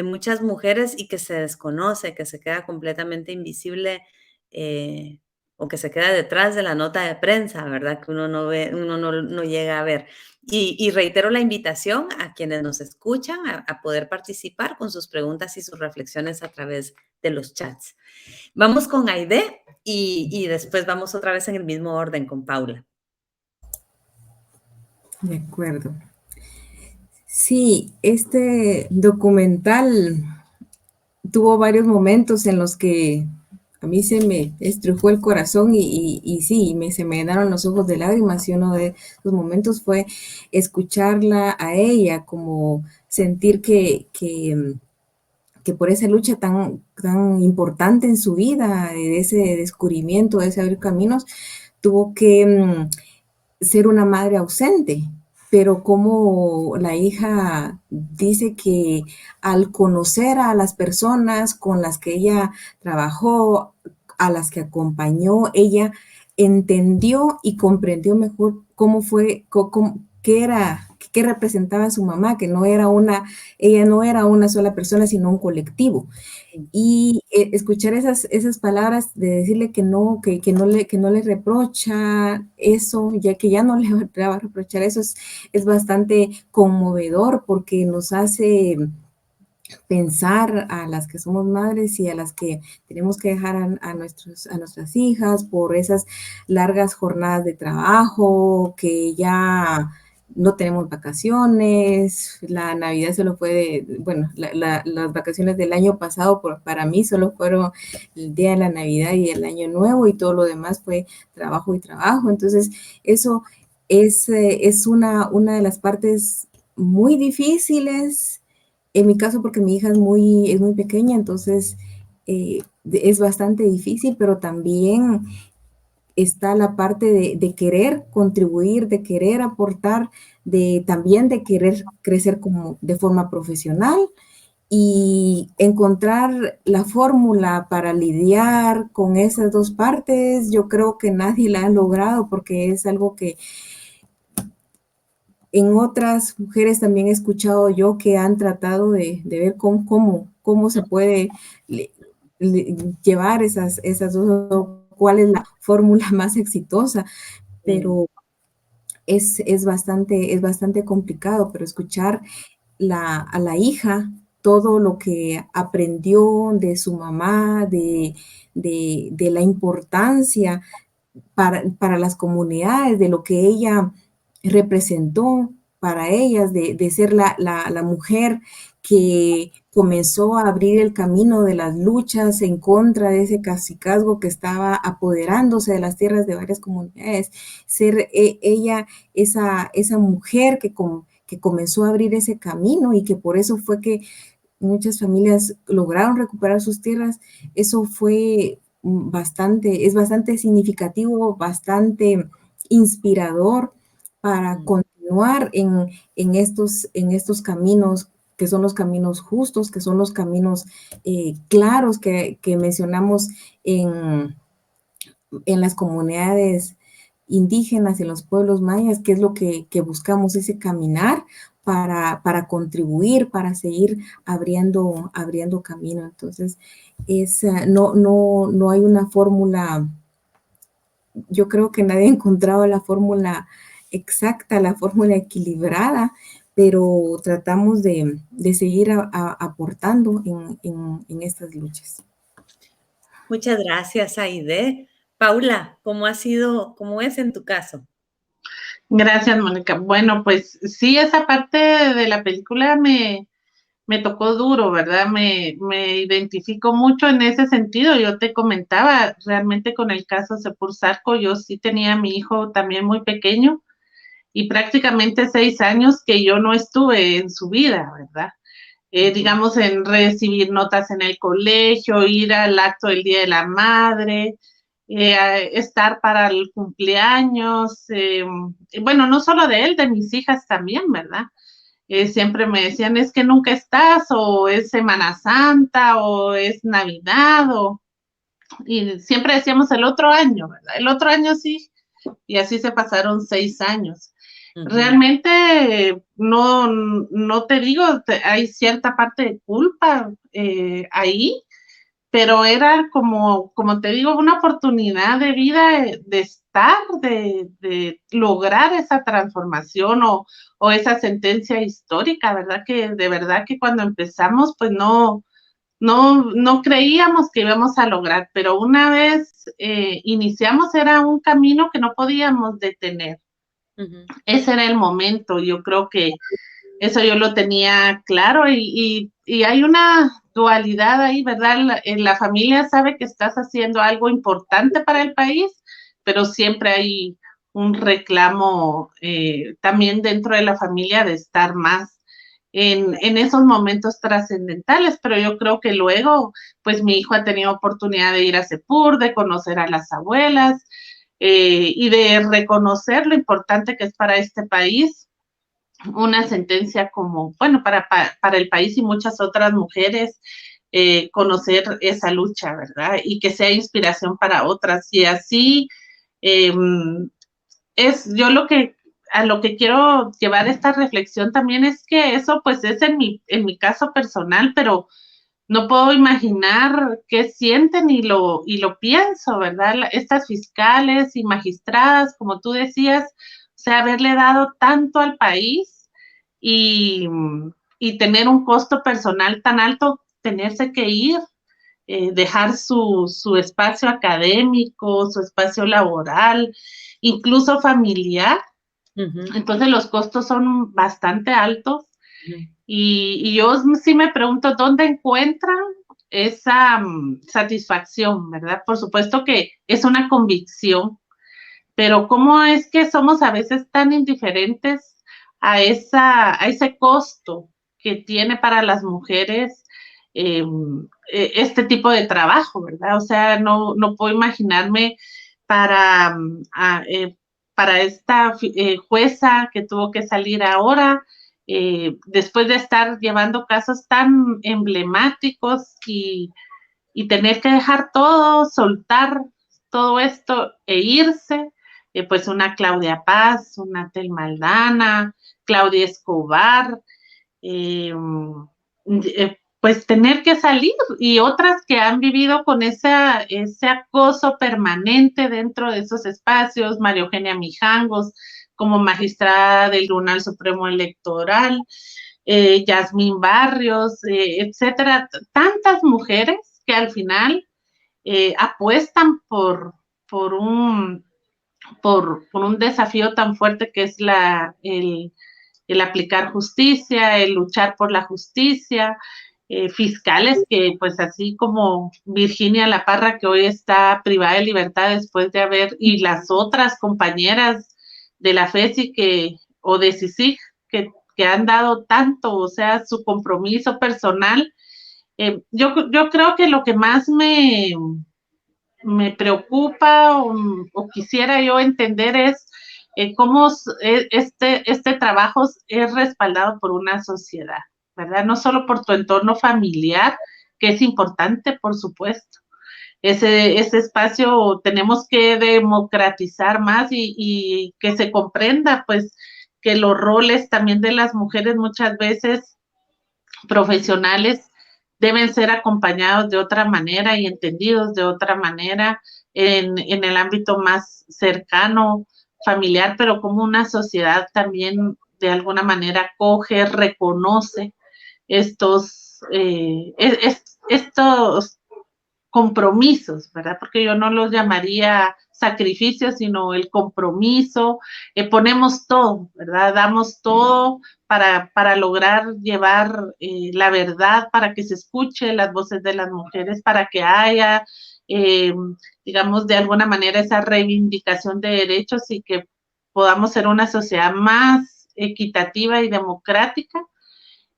muchas mujeres y que se desconoce, que se queda completamente invisible o que se queda detrás de la nota de prensa, ¿verdad? Que uno no ve, uno no llega a ver. Y reitero la invitación a quienes nos escuchan a poder participar con sus preguntas y sus reflexiones a través de los chats. Vamos con Aide y después vamos otra vez en el mismo orden con Paula. De acuerdo. Sí, este documental tuvo varios momentos en los que a mí se me estrujó el corazón y sí, se me llenaron los ojos de lágrimas, y uno de los momentos fue escucharla a ella, como sentir que por esa lucha tan importante en su vida, de ese descubrimiento, de ese abrir caminos, tuvo que ser una madre ausente, pero como la hija dice que al conocer a las personas con las que ella trabajó, a las que acompañó, ella entendió y comprendió mejor cómo fue, qué representaba a su mamá, que ella no era una sola persona, sino un colectivo. Y escuchar esas palabras de decirle que no le reprocha eso, ya que ya no le va a reprochar eso, es bastante conmovedor, porque nos hace pensar a las que somos madres y a las que tenemos que dejar a nuestras hijas por esas largas jornadas de trabajo, que ya no tenemos vacaciones, la Navidad solo fue, bueno, las vacaciones del año pasado para mí solo fueron el día de la Navidad y el Año Nuevo, y todo lo demás fue trabajo y trabajo. Entonces, eso es una de las partes muy difíciles, en mi caso, porque mi hija es muy pequeña, entonces es bastante difícil, pero también está la parte de querer contribuir, de querer aportar, también de querer crecer como de forma profesional y encontrar la fórmula para lidiar con esas dos partes. Yo creo que nadie la ha logrado, porque es algo que en otras mujeres también he escuchado yo que han tratado de ver cómo se puede llevar esas dos, cuál es la fórmula más exitosa, pero es bastante complicado. Pero escuchar a la hija todo lo que aprendió de su mamá, de la importancia para las comunidades, de lo que ella representó para ellas, de ser la mujer que comenzó a abrir el camino de las luchas en contra de ese cacicazgo que estaba apoderándose de las tierras de varias comunidades, ser ella esa mujer que comenzó a abrir ese camino, y que por eso fue que muchas familias lograron recuperar sus tierras. Eso fue es bastante significativo, bastante inspirador para continuar en estos caminos, que son los caminos justos, que son los caminos claros que mencionamos en las comunidades indígenas y en los pueblos mayas, que es lo que buscamos, ese caminar para contribuir, para seguir abriendo camino. Entonces, no hay una fórmula. Yo creo que nadie ha encontrado la fórmula exacta, la fórmula equilibrada, pero tratamos de seguir aportando en estas luchas. Muchas gracias, Aide. Paula, ¿cómo es en tu caso? Gracias, Mónica. Bueno, pues sí, esa parte de la película me tocó duro, ¿verdad? Me identifico mucho en ese sentido. Yo te comentaba, realmente con el caso Sepur Zarco, yo sí tenía a mi hijo también muy pequeño, y prácticamente 6 años que yo no estuve en su vida, ¿verdad? Digamos, en recibir notas en el colegio, ir al acto del Día de la Madre, estar para el cumpleaños, bueno, no solo de él, de mis hijas también, ¿verdad? Siempre me decían, es que nunca estás, o es Semana Santa, o es Navidad, y siempre decíamos el otro año, ¿verdad? El otro año sí, y así se pasaron 6 años. Realmente no te digo, hay cierta parte de culpa ahí, pero era como te digo, una oportunidad de vida, de estar, de lograr esa transformación o esa sentencia histórica, ¿verdad? Que de verdad que cuando empezamos, pues no creíamos que íbamos a lograr, pero una vez iniciamos, era un camino que no podíamos detener. Ese era el momento. Yo creo que eso yo lo tenía claro, y hay una dualidad ahí, ¿verdad? La familia sabe que estás haciendo algo importante para el país, pero siempre hay un reclamo también dentro de la familia de estar más en esos momentos trascendentales. Pero yo creo que luego, pues mi hijo ha tenido oportunidad de ir a Sepur, de conocer a las abuelas, y de reconocer lo importante que es para este país una sentencia como, bueno, para el país y muchas otras mujeres, conocer esa lucha, ¿verdad? Y que sea inspiración para otras. Y así es yo a lo que quiero llevar esta reflexión también, es que eso pues es en mi caso personal, pero no puedo imaginar qué sienten y lo pienso, ¿verdad? Estas fiscales y magistradas, como tú decías, o sea, haberle dado tanto al país y tener un costo personal tan alto, tenerse que ir, dejar su espacio académico, su espacio laboral, incluso familiar, Entonces los costos son bastante altos. Y yo sí me pregunto dónde encuentran esa satisfacción, ¿verdad? Por supuesto que es una convicción, pero ¿cómo es que somos a veces tan indiferentes a ese costo que tiene para las mujeres este tipo de trabajo, ¿verdad? O sea, no puedo imaginarme para, para esta jueza que tuvo que salir ahora, después de estar llevando casos tan emblemáticos y tener que dejar todo, soltar todo esto e irse, pues una Claudia Paz, una Telma Aldana, Claudia Escobar, pues tener que salir, y otras que han vivido con ese acoso permanente dentro de esos espacios, María Eugenia Mijangos como magistrada del Tribunal Supremo Electoral, Yasmín Barrios, etcétera, tantas mujeres que al final apuestan por un desafío tan fuerte que es el aplicar justicia, el luchar por la justicia, fiscales que pues así como Virginia La Parra, que hoy está privada de libertad después de haber, y las otras compañeras de la FESI o de CICIG que han dado tanto, o sea, su compromiso personal. Yo creo que lo que más me preocupa o quisiera yo entender es cómo este trabajo es respaldado por una sociedad, ¿verdad? No solo por tu entorno familiar, que es importante, por supuesto. Ese espacio tenemos que democratizar más y que se comprenda, pues, que los roles también de las mujeres muchas veces profesionales deben ser acompañados de otra manera y entendidos de otra manera en el ámbito más cercano, familiar, pero como una sociedad también de alguna manera coge, reconoce estos compromisos, ¿verdad? Porque yo no los llamaría sacrificios, sino el compromiso, ponemos todo, ¿verdad? Damos todo para lograr llevar la verdad, para que se escuche las voces de las mujeres, para que haya, digamos, de alguna manera esa reivindicación de derechos y que podamos ser una sociedad más equitativa y democrática,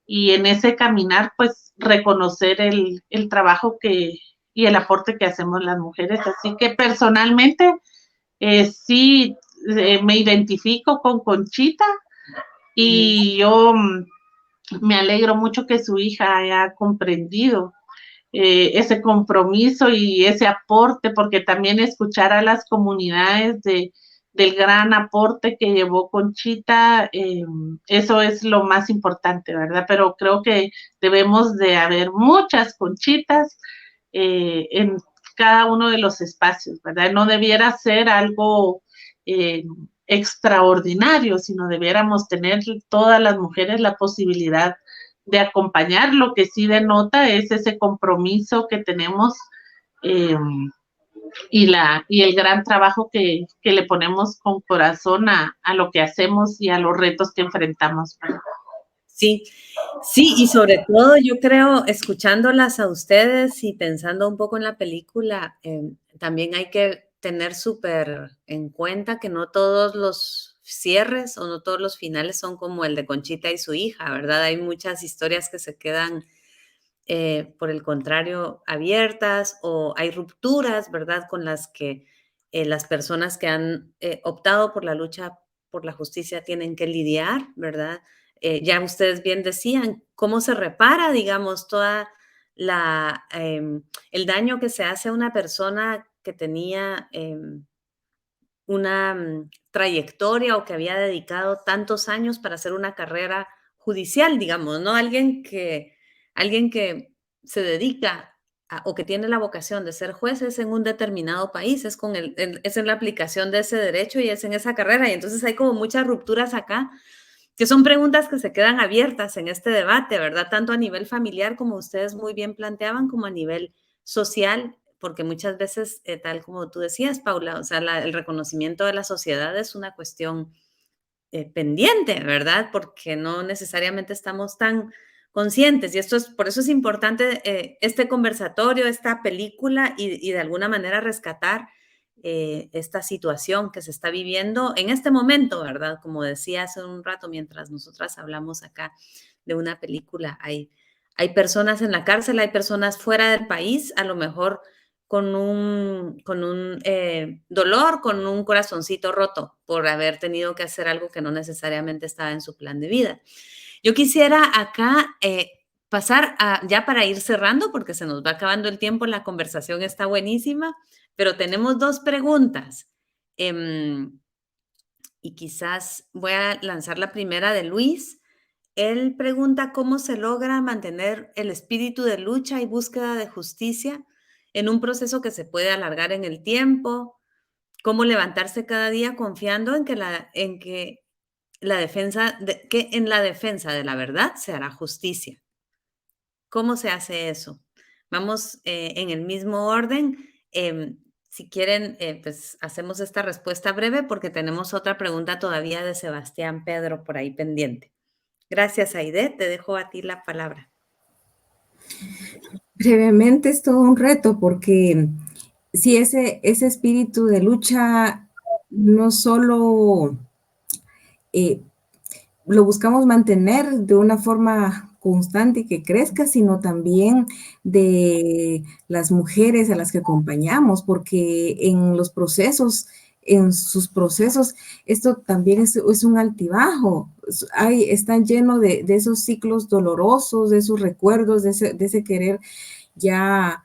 y en ese caminar, pues, reconocer el trabajo y el aporte que hacemos las mujeres. Así que personalmente sí me identifico con Conchita, y yo me alegro mucho que su hija haya comprendido ese compromiso y ese aporte, porque también escuchar a las comunidades del gran aporte que llevó Conchita, eso es lo más importante, ¿verdad? Pero creo que debemos de haber muchas Conchitas en cada uno de los espacios, ¿verdad? No debiera ser algo extraordinario, sino debiéramos tener todas las mujeres la posibilidad de acompañar. Lo que sí denota es ese compromiso que tenemos y el gran trabajo que le ponemos con corazón a lo que hacemos y a los retos que enfrentamos. Sí, sí, y sobre todo yo creo, escuchándolas a ustedes y pensando un poco en la película, también hay que tener súper en cuenta que no todos los cierres o no todos los finales son como el de Conchita y su hija, ¿verdad? Hay muchas historias que se quedan, por el contrario, abiertas, o hay rupturas, ¿verdad? Con las que las personas que han optado por la lucha por la justicia tienen que lidiar, ¿verdad? Ya ustedes bien decían, cómo se repara, digamos, toda el daño que se hace a una persona que tenía una trayectoria o que había dedicado tantos años para hacer una carrera judicial, digamos, ¿no? Alguien que se dedica o que tiene la vocación de ser juez es en un determinado país, es en la aplicación de ese derecho y es en esa carrera. Y entonces hay como muchas rupturas acá, que son preguntas que se quedan abiertas en este debate, ¿verdad? Tanto a nivel familiar, como ustedes muy bien planteaban, como a nivel social, porque muchas veces, tal como tú decías, Paula, o sea, el reconocimiento de la sociedad es una cuestión pendiente, ¿verdad? Porque no necesariamente estamos tan conscientes. Y por eso es importante este conversatorio, esta película y de alguna manera rescatar esta situación que se está viviendo en este momento, ¿verdad? Como decía hace un rato, mientras nosotras hablamos acá de una película, hay personas en la cárcel, hay personas fuera del país, a lo mejor con un dolor, con un corazoncito roto por haber tenido que hacer algo que no necesariamente estaba en su plan de vida. Yo quisiera acá pasar ya para ir cerrando, porque se nos va acabando el tiempo, la conversación está buenísima, pero tenemos 2 preguntas. Y quizás voy a lanzar la primera de Luis. Él pregunta cómo se logra mantener el espíritu de lucha y búsqueda de justicia en un proceso que se puede alargar en el tiempo, cómo levantarse cada día confiando en que en la defensa de la verdad se hará justicia. ¿Cómo se hace eso? Vamos en el mismo orden. Si quieren, pues hacemos esta respuesta breve porque tenemos otra pregunta todavía de Sebastián Pedro por ahí pendiente. Gracias, Aide. Te dejo a ti la palabra. Brevemente, es todo un reto porque si ese espíritu de lucha no solo lo buscamos mantener de una forma constante y que crezca, sino también de las mujeres a las que acompañamos, porque en los procesos, en sus procesos, esto también es un altibajo. Están llenos de esos ciclos dolorosos, de esos recuerdos, de ese querer ya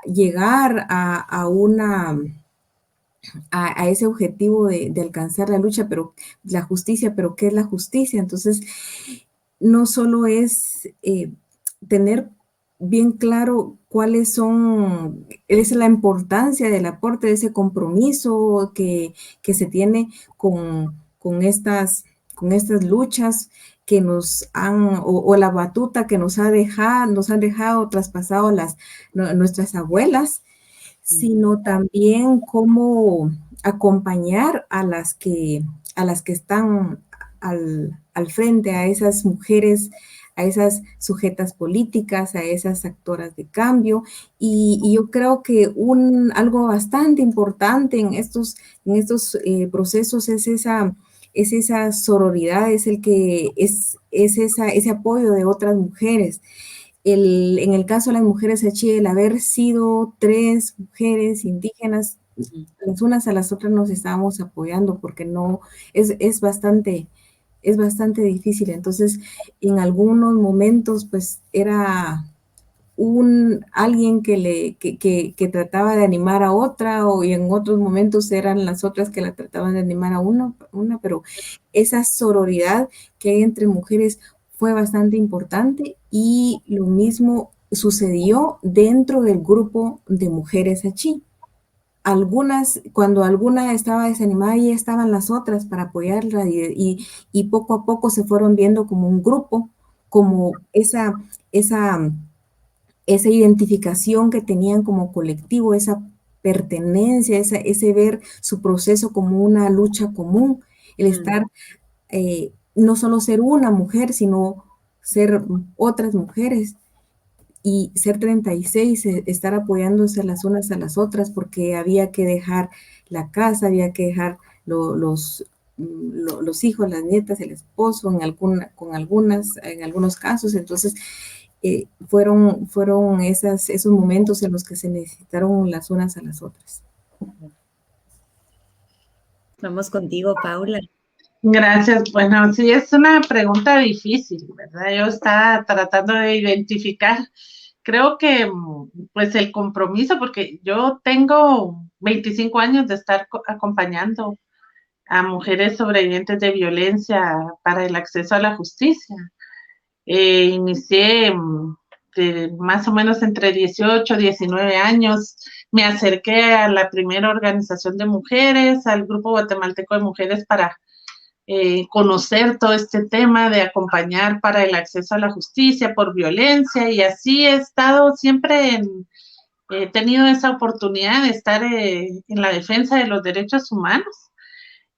llegar a ese objetivo de alcanzar la lucha, pero la justicia, pero ¿qué es la justicia? Entonces, no solo es tener bien claro es la importancia del aporte, de ese compromiso que se tiene con estas luchas que nos han, o la batuta que nos han dejado traspasado nuestras abuelas, sino también cómo acompañar a las que están al frente, a esas mujeres, a esas sujetas políticas, a esas actoras de cambio. Y yo creo que algo bastante importante en estos procesos es esa sororidad, ese apoyo de otras mujeres. En el caso de las mujeres Achi, el haber sido 3 mujeres indígenas, las unas a las otras nos estábamos apoyando porque no, es bastante difícil. Entonces, en algunos momentos, pues, era alguien que trataba de animar a otra, y en otros momentos eran las otras que la trataban de animar a una, pero esa sororidad que hay entre mujeres fue bastante importante, y lo mismo sucedió dentro del grupo de mujeres Achi. Cuando alguna estaba desanimada, ya estaban las otras para apoyarla, y poco a poco se fueron viendo como un grupo, como esa identificación que tenían como colectivo, esa pertenencia, ese ver su proceso como una lucha común, el estar, no solo ser una mujer, sino ser otras mujeres, y ser 36, estar apoyándose las unas a las otras, porque había que dejar la casa, había que dejar los hijos, las nietas, el esposo, en algunos casos. Entonces, fueron esos momentos en los que se necesitaron las unas a las otras. Vamos contigo, Paula. Gracias. Bueno, sí, es una pregunta difícil, ¿verdad? Yo estaba tratando de identificar, creo que pues el compromiso, porque yo tengo 25 años de estar acompañando a mujeres sobrevivientes de violencia para el acceso a la justicia. Inicié más o menos entre 18 y 19 años, me acerqué a la primera organización de mujeres, al Grupo Guatemalteco de Mujeres, para conocer todo este tema de acompañar para el acceso a la justicia por violencia, y así he estado siempre he tenido esa oportunidad de estar en la defensa de los derechos humanos.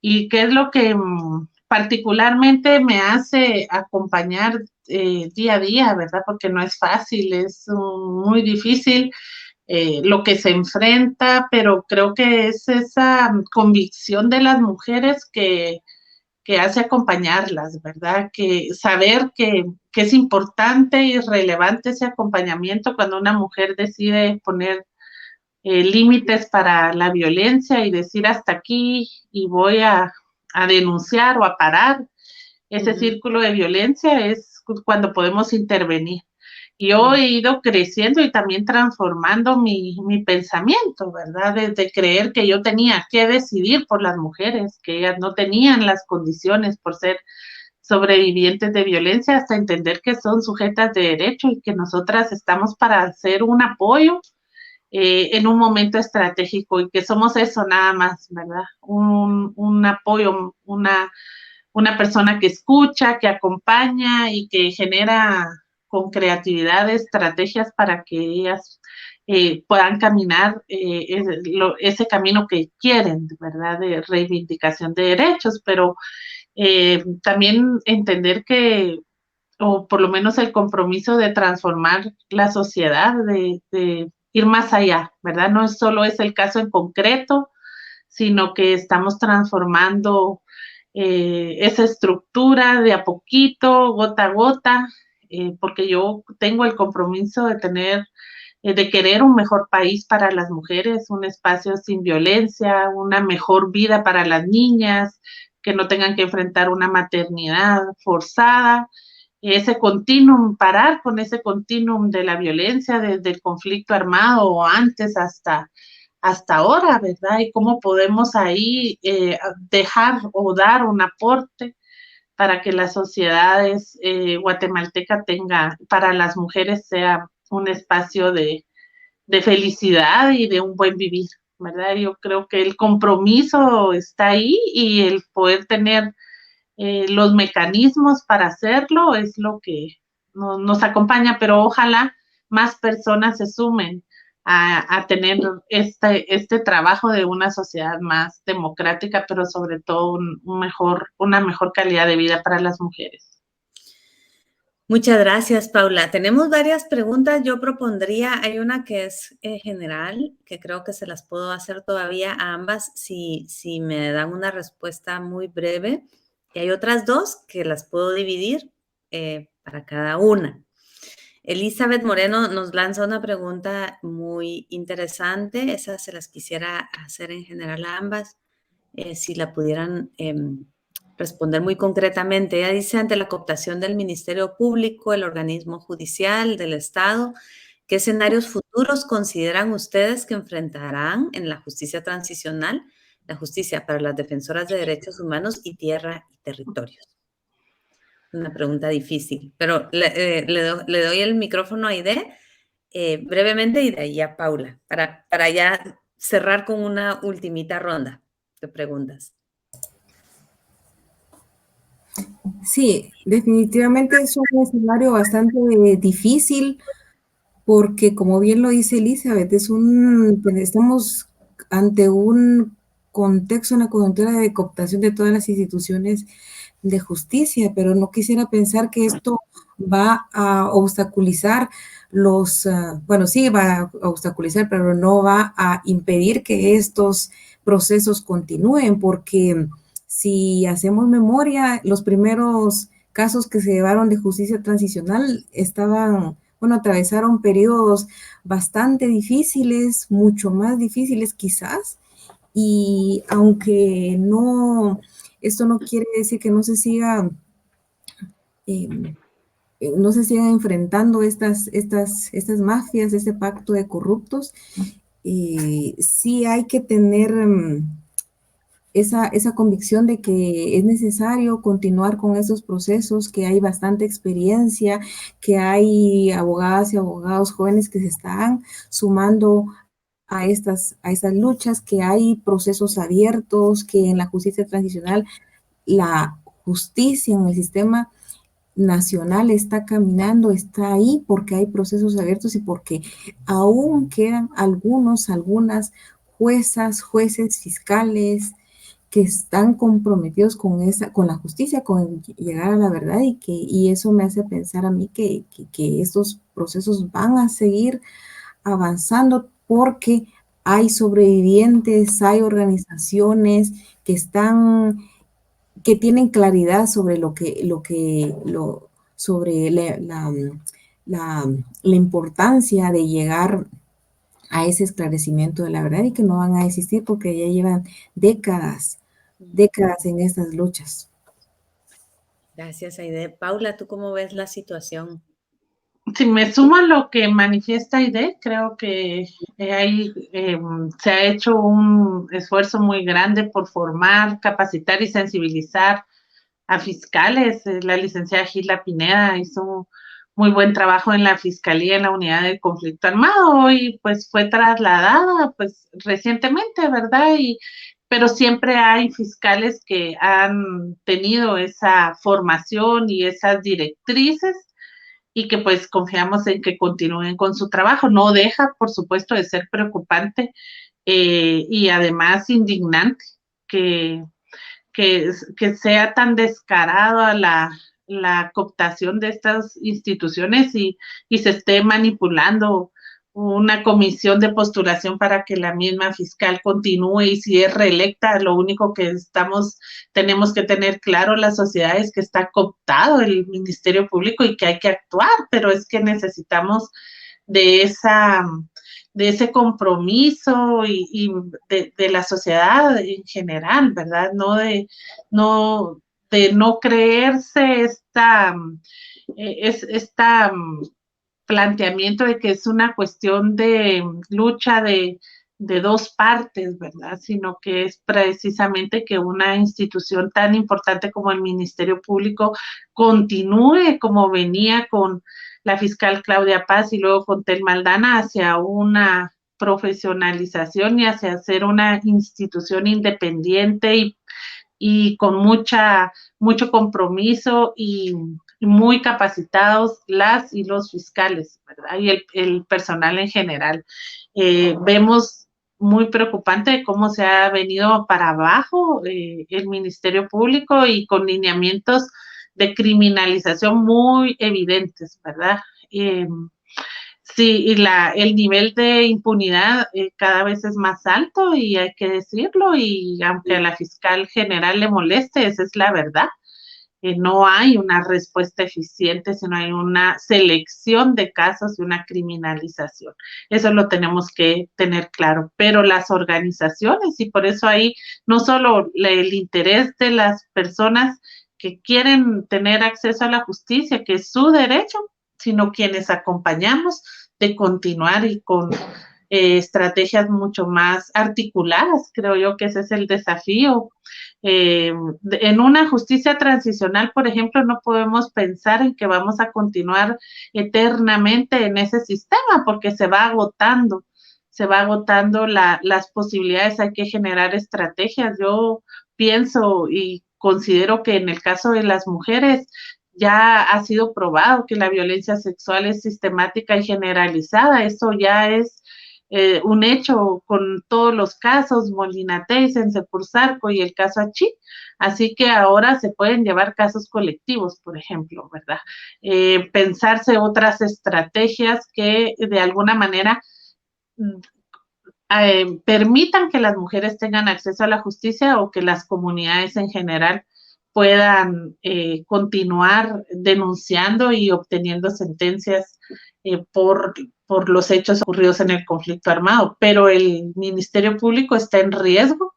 ¿Y qué es lo que particularmente me hace acompañar día a día, ¿verdad? Porque no es fácil, es muy difícil lo que se enfrenta, pero creo que es esa convicción de las mujeres que hace acompañarlas, ¿verdad? Que saber que es importante y relevante ese acompañamiento cuando una mujer decide poner límites para la violencia y decir hasta aquí y voy a denunciar o a parar ese círculo de violencia, es cuando podemos intervenir. Yo he ido creciendo y también transformando mi pensamiento, ¿verdad? Desde creer que yo tenía que decidir por las mujeres, que ellas no tenían las condiciones por ser sobrevivientes de violencia, hasta entender que son sujetas de derecho y que nosotras estamos para hacer un apoyo en un momento estratégico y que somos eso nada más, ¿verdad? Un apoyo, una persona que escucha, que acompaña y que genera con creatividad estrategias para que ellas puedan caminar ese camino que quieren, ¿verdad? De reivindicación de derechos, pero también entender que, o por lo menos el compromiso de transformar la sociedad, de ir más allá, ¿verdad? No solo es el caso en concreto, sino que estamos transformando esa estructura de a poquito, gota a gota, porque yo tengo el compromiso de tener, de querer un mejor país para las mujeres, un espacio sin violencia, una mejor vida para las niñas, que no tengan que enfrentar una maternidad forzada, ese continuum, parar con ese continuum de la violencia, desde el conflicto armado o antes hasta ahora, ¿verdad? Y cómo podemos ahí dejar o dar un aporte para que las sociedades guatemaltecas tenga, para las mujeres sea un espacio de felicidad y de un buen vivir, ¿verdad? Yo creo que el compromiso está ahí y el poder tener los mecanismos para hacerlo es lo que nos acompaña, pero ojalá más personas se sumen a tener este trabajo de una sociedad más democrática, pero sobre todo una mejor calidad de vida para las mujeres. Muchas gracias, Paula. Tenemos varias preguntas. Yo propondría, hay una que es general, que creo que se las puedo hacer todavía a ambas si me dan una respuesta muy breve. Y hay otras dos que las puedo dividir para cada una. Elizabeth Moreno nos lanza una pregunta muy interesante. Esas se las quisiera hacer en general a ambas, si la pudieran responder muy concretamente. Ella dice, ante la cooptación del Ministerio Público, el organismo judicial del Estado, ¿qué escenarios futuros consideran ustedes que enfrentarán en la justicia transicional, la justicia para las defensoras de derechos humanos y tierra y territorios? Una pregunta difícil, pero le doy el micrófono a Aide brevemente y de ahí a Paula, para ya cerrar con una ultimita ronda de preguntas. Sí, definitivamente es un escenario bastante difícil porque, como bien lo dice Elizabeth, estamos ante un contexto, una coyuntura de cooptación de todas las instituciones de justicia, pero no quisiera pensar que esto va a obstaculizar bueno, sí va a obstaculizar, pero no va a impedir que estos procesos continúen, porque si hacemos memoria, los primeros casos que se llevaron de justicia transicional atravesaron periodos bastante difíciles, mucho más difíciles quizás, y aunque esto no quiere decir que no se sigan enfrentando estas mafias, este pacto de corruptos, sí hay que tener esa convicción de que es necesario continuar con esos procesos, que hay bastante experiencia, que hay abogadas y abogados jóvenes que se están sumando a estas luchas, que hay procesos abiertos, que en la justicia transicional la justicia en el sistema nacional está caminando, está ahí porque hay procesos abiertos y porque aún quedan algunas juezas, jueces, fiscales que están comprometidos con la justicia, con llegar a la verdad, y eso me hace pensar a mí que estos procesos van a seguir avanzando porque hay sobrevivientes, hay organizaciones que tienen claridad sobre sobre la importancia de llegar a ese esclarecimiento de la verdad, y que no van a desistir porque ya llevan décadas en estas luchas. Gracias, Aide. Paula, ¿tú cómo ves la situación? Si me sumo a lo que manifiesta Aide, creo que se ha hecho un esfuerzo muy grande por formar, capacitar y sensibilizar a fiscales. La licenciada Gila Pineda hizo muy buen trabajo en la Fiscalía, en la Unidad de Conflicto Armado, y pues fue trasladada pues recientemente, ¿verdad? Pero siempre hay fiscales que han tenido esa formación y esas directrices, y que pues confiamos en que continúen con su trabajo. No deja, por supuesto, de ser preocupante y además indignante que, que sea tan descarada la cooptación de estas instituciones y se esté manipulando una comisión de postulación para que la misma fiscal continúe, y si es reelecta, lo único que tenemos que tener claro la sociedad es que está cooptado el Ministerio Público y que hay que actuar, pero es que necesitamos de ese compromiso y de la sociedad en general, ¿verdad? De no creerse esta planteamiento de que es una cuestión de lucha de dos partes, ¿verdad? Sino que es precisamente que una institución tan importante como el Ministerio Público continúe como venía con la fiscal Claudia Paz y luego con Tel Maldana, hacia una profesionalización y hacia ser una institución independiente y con mucho compromiso y muy capacitados las y los fiscales, ¿verdad? Y el personal en general. Vemos muy preocupante cómo se ha venido para abajo el Ministerio Público, y con lineamientos de criminalización muy evidentes, ¿verdad? Sí, y el nivel de impunidad cada vez es más alto, y hay que decirlo, y aunque a la fiscal general le moleste, esa es la verdad. No hay una respuesta eficiente, sino hay una selección de casos y una criminalización. Eso lo tenemos que tener claro. Pero las organizaciones, y por eso ahí no solo el interés de las personas que quieren tener acceso a la justicia, que es su derecho, sino quienes acompañamos de continuar y con estrategias mucho más articuladas. Creo yo que ese es el desafío. En una justicia transicional, por ejemplo, no podemos pensar en que vamos a continuar eternamente en ese sistema, porque se va agotando las posibilidades. Hay que generar estrategias. Yo pienso y considero que en el caso de las mujeres ya ha sido probado que la violencia sexual es sistemática y generalizada. Eso ya es un hecho con todos los casos, Molina Teysen, Sepursarco y el caso Achí. Así que ahora se pueden llevar casos colectivos, por ejemplo, ¿verdad? Pensarse otras estrategias que de alguna manera permitan que las mujeres tengan acceso a la justicia, o que las comunidades en general puedan continuar denunciando y obteniendo sentencias por los hechos ocurridos en el conflicto armado. Pero el Ministerio Público está en riesgo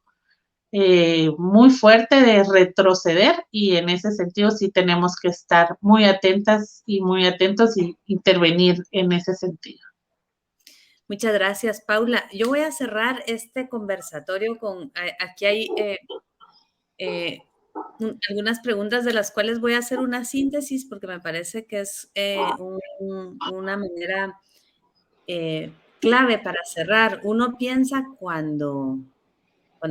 muy fuerte de retroceder, y en ese sentido sí tenemos que estar muy atentas y muy atentos y intervenir en ese sentido. Muchas gracias, Paula. Yo voy a cerrar este conversatorio aquí hay algunas preguntas de las cuales voy a hacer una síntesis, porque me parece que es una manera clave para cerrar. Uno piensa cuando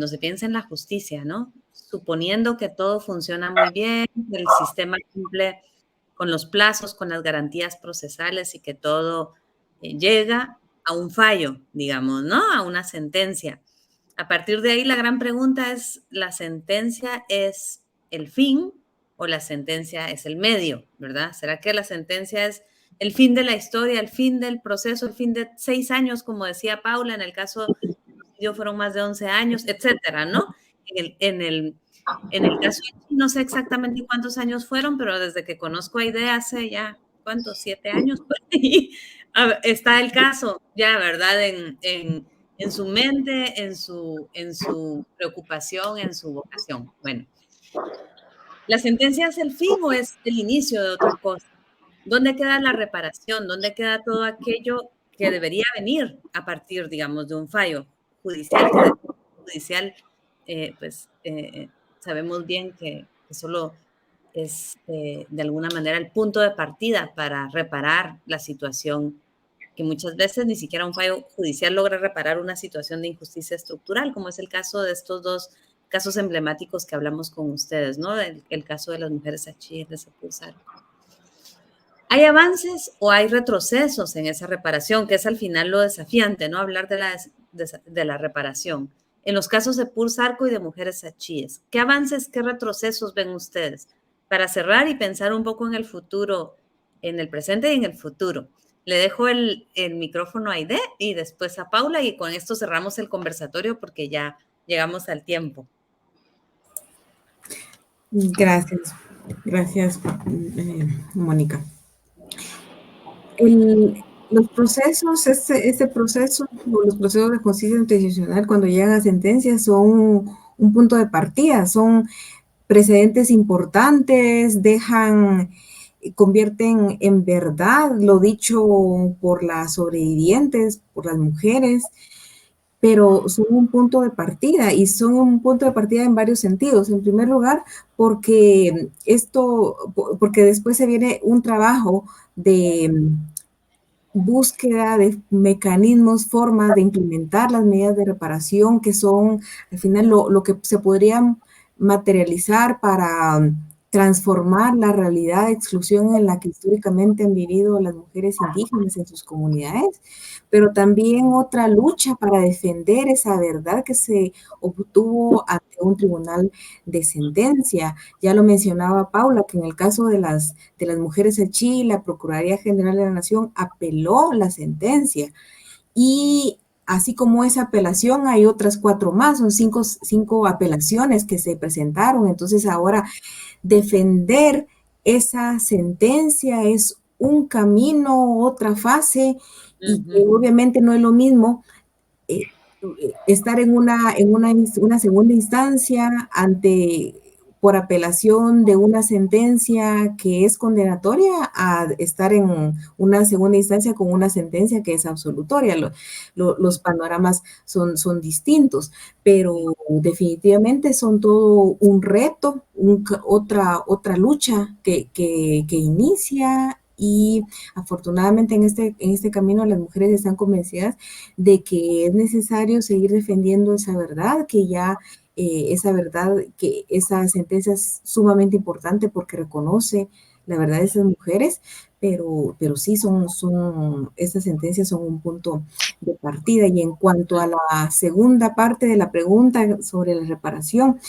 se piensa en la justicia, ¿no? Suponiendo que todo funciona muy bien, que el sistema cumple con los plazos, con las garantías procesales, y que todo llega a un fallo, digamos, ¿no? A una sentencia. A partir de ahí, la gran pregunta es, ¿la sentencia es el fin o la sentencia es el medio, verdad? ¿Será que la sentencia es el fin de la historia, el fin del proceso, el fin de 6 años, como decía Paula, en el caso del homicidio fueron más de 11 años, etcétera, ¿no? En el caso de Chi, no sé exactamente cuántos años fueron, pero desde que conozco a Aide hace ya, ¿cuántos? 7 años por ahí, está el caso ya, ¿verdad? En su mente, en su preocupación, en su vocación. Bueno, ¿la sentencia es el fin o es el inicio de otra cosa? ¿Dónde queda la reparación? ¿Dónde queda todo aquello que debería venir a partir, digamos, de un fallo judicial pues sabemos bien que solo es de alguna manera el punto de partida para reparar la situación que muchas veces ni siquiera un fallo judicial logra reparar una situación de injusticia estructural, como es el caso de estos dos casos emblemáticos que hablamos con ustedes, ¿no? El caso de las mujeres Achí de Sepulsar. ¿Hay avances o hay retrocesos en esa reparación? Que es al final lo desafiante, ¿no? Hablar de la reparación. En los casos de Pulsarco y de mujeres achíes, ¿qué avances, qué retrocesos ven ustedes? Para cerrar y pensar un poco en el futuro, en el presente y en el futuro. Le dejo el micrófono a Aide y después a Paula, y con esto cerramos el conversatorio porque ya llegamos al tiempo. Gracias, Mónica. Los procesos, este proceso, los procesos de justicia transicional cuando llegan a sentencias son un punto de partida, son precedentes importantes, convierten en verdad lo dicho por las sobrevivientes, por las mujeres, pero son un punto de partida y son un punto de partida en varios sentidos. En primer lugar, porque después se viene un trabajo de búsqueda de mecanismos, formas de implementar las medidas de reparación que son al final lo que se podría materializar para transformar la realidad de exclusión en la que históricamente han vivido las mujeres indígenas en sus comunidades, pero también otra lucha para defender esa verdad que se obtuvo ante un tribunal de sentencia. Ya lo mencionaba Paula, que en el caso de las mujeres Achí, la Procuraduría General de la Nación apeló la sentencia y así como esa apelación, hay otras 4 más, son 5 apelaciones que se presentaron. Entonces ahora defender esa sentencia es un camino, otra fase, y que obviamente no es lo mismo estar en una segunda instancia por apelación de una sentencia que es condenatoria a estar en una segunda instancia con una sentencia que es absolutoria. Los panoramas son distintos, pero definitivamente son todo un reto, otra lucha que inicia. Y afortunadamente en este camino las mujeres están convencidas de que es necesario seguir defendiendo esa verdad, que ya esa verdad, que esa sentencia es sumamente importante porque reconoce la verdad de esas mujeres, pero sí estas sentencias son un punto de partida. Y en cuanto a la segunda parte de la pregunta sobre la reparación,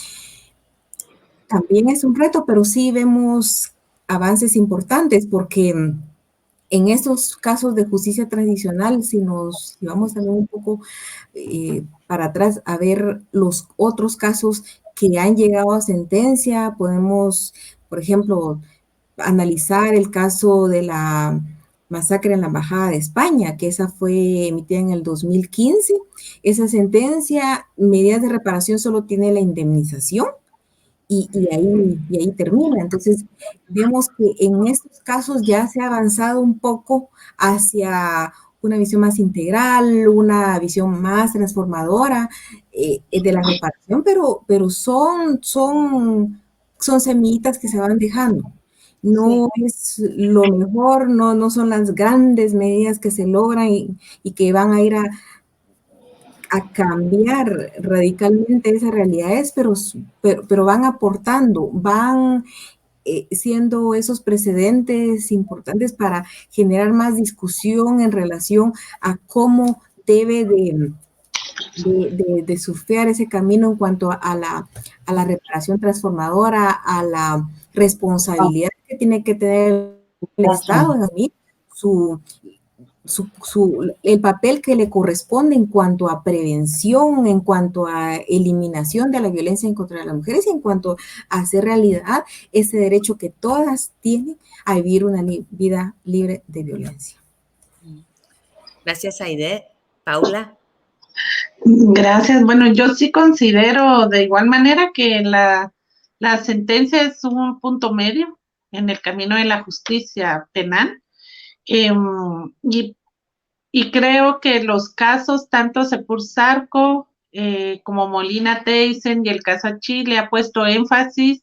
también es un reto, pero sí vemos avances importantes porque en estos casos de justicia transicional, si vamos también un poco para atrás a ver los otros casos que han llegado a sentencia, podemos, por ejemplo, analizar el caso de la masacre en la Embajada de España, que esa fue emitida en el 2015. Esa sentencia, medidas de reparación, solo tiene la indemnización. Y ahí termina. Entonces, vemos que en estos casos ya se ha avanzado un poco hacia una visión más integral, una visión más transformadora de la reparación, pero son semillitas que se van dejando. No es lo mejor, no son las grandes medidas que se logran y que van a ir a cambiar radicalmente esas realidades, pero van aportando, van siendo esos precedentes importantes para generar más discusión en relación a cómo debe de de surfear ese camino en cuanto a la reparación transformadora, a la responsabilidad que tiene que tener el Estado en asumir el papel que le corresponde en cuanto a prevención, en cuanto a eliminación de la violencia en contra de las mujeres y en cuanto a hacer realidad ese derecho que todas tienen a vivir una vida libre de violencia. Gracias, Aide. Paula. Gracias. Bueno, yo sí considero de igual manera que la sentencia es un punto medio en el camino de la justicia penal. Y creo que los casos, tanto Sepur Zarco como Molina Teyssen y el caso Chile, ha puesto énfasis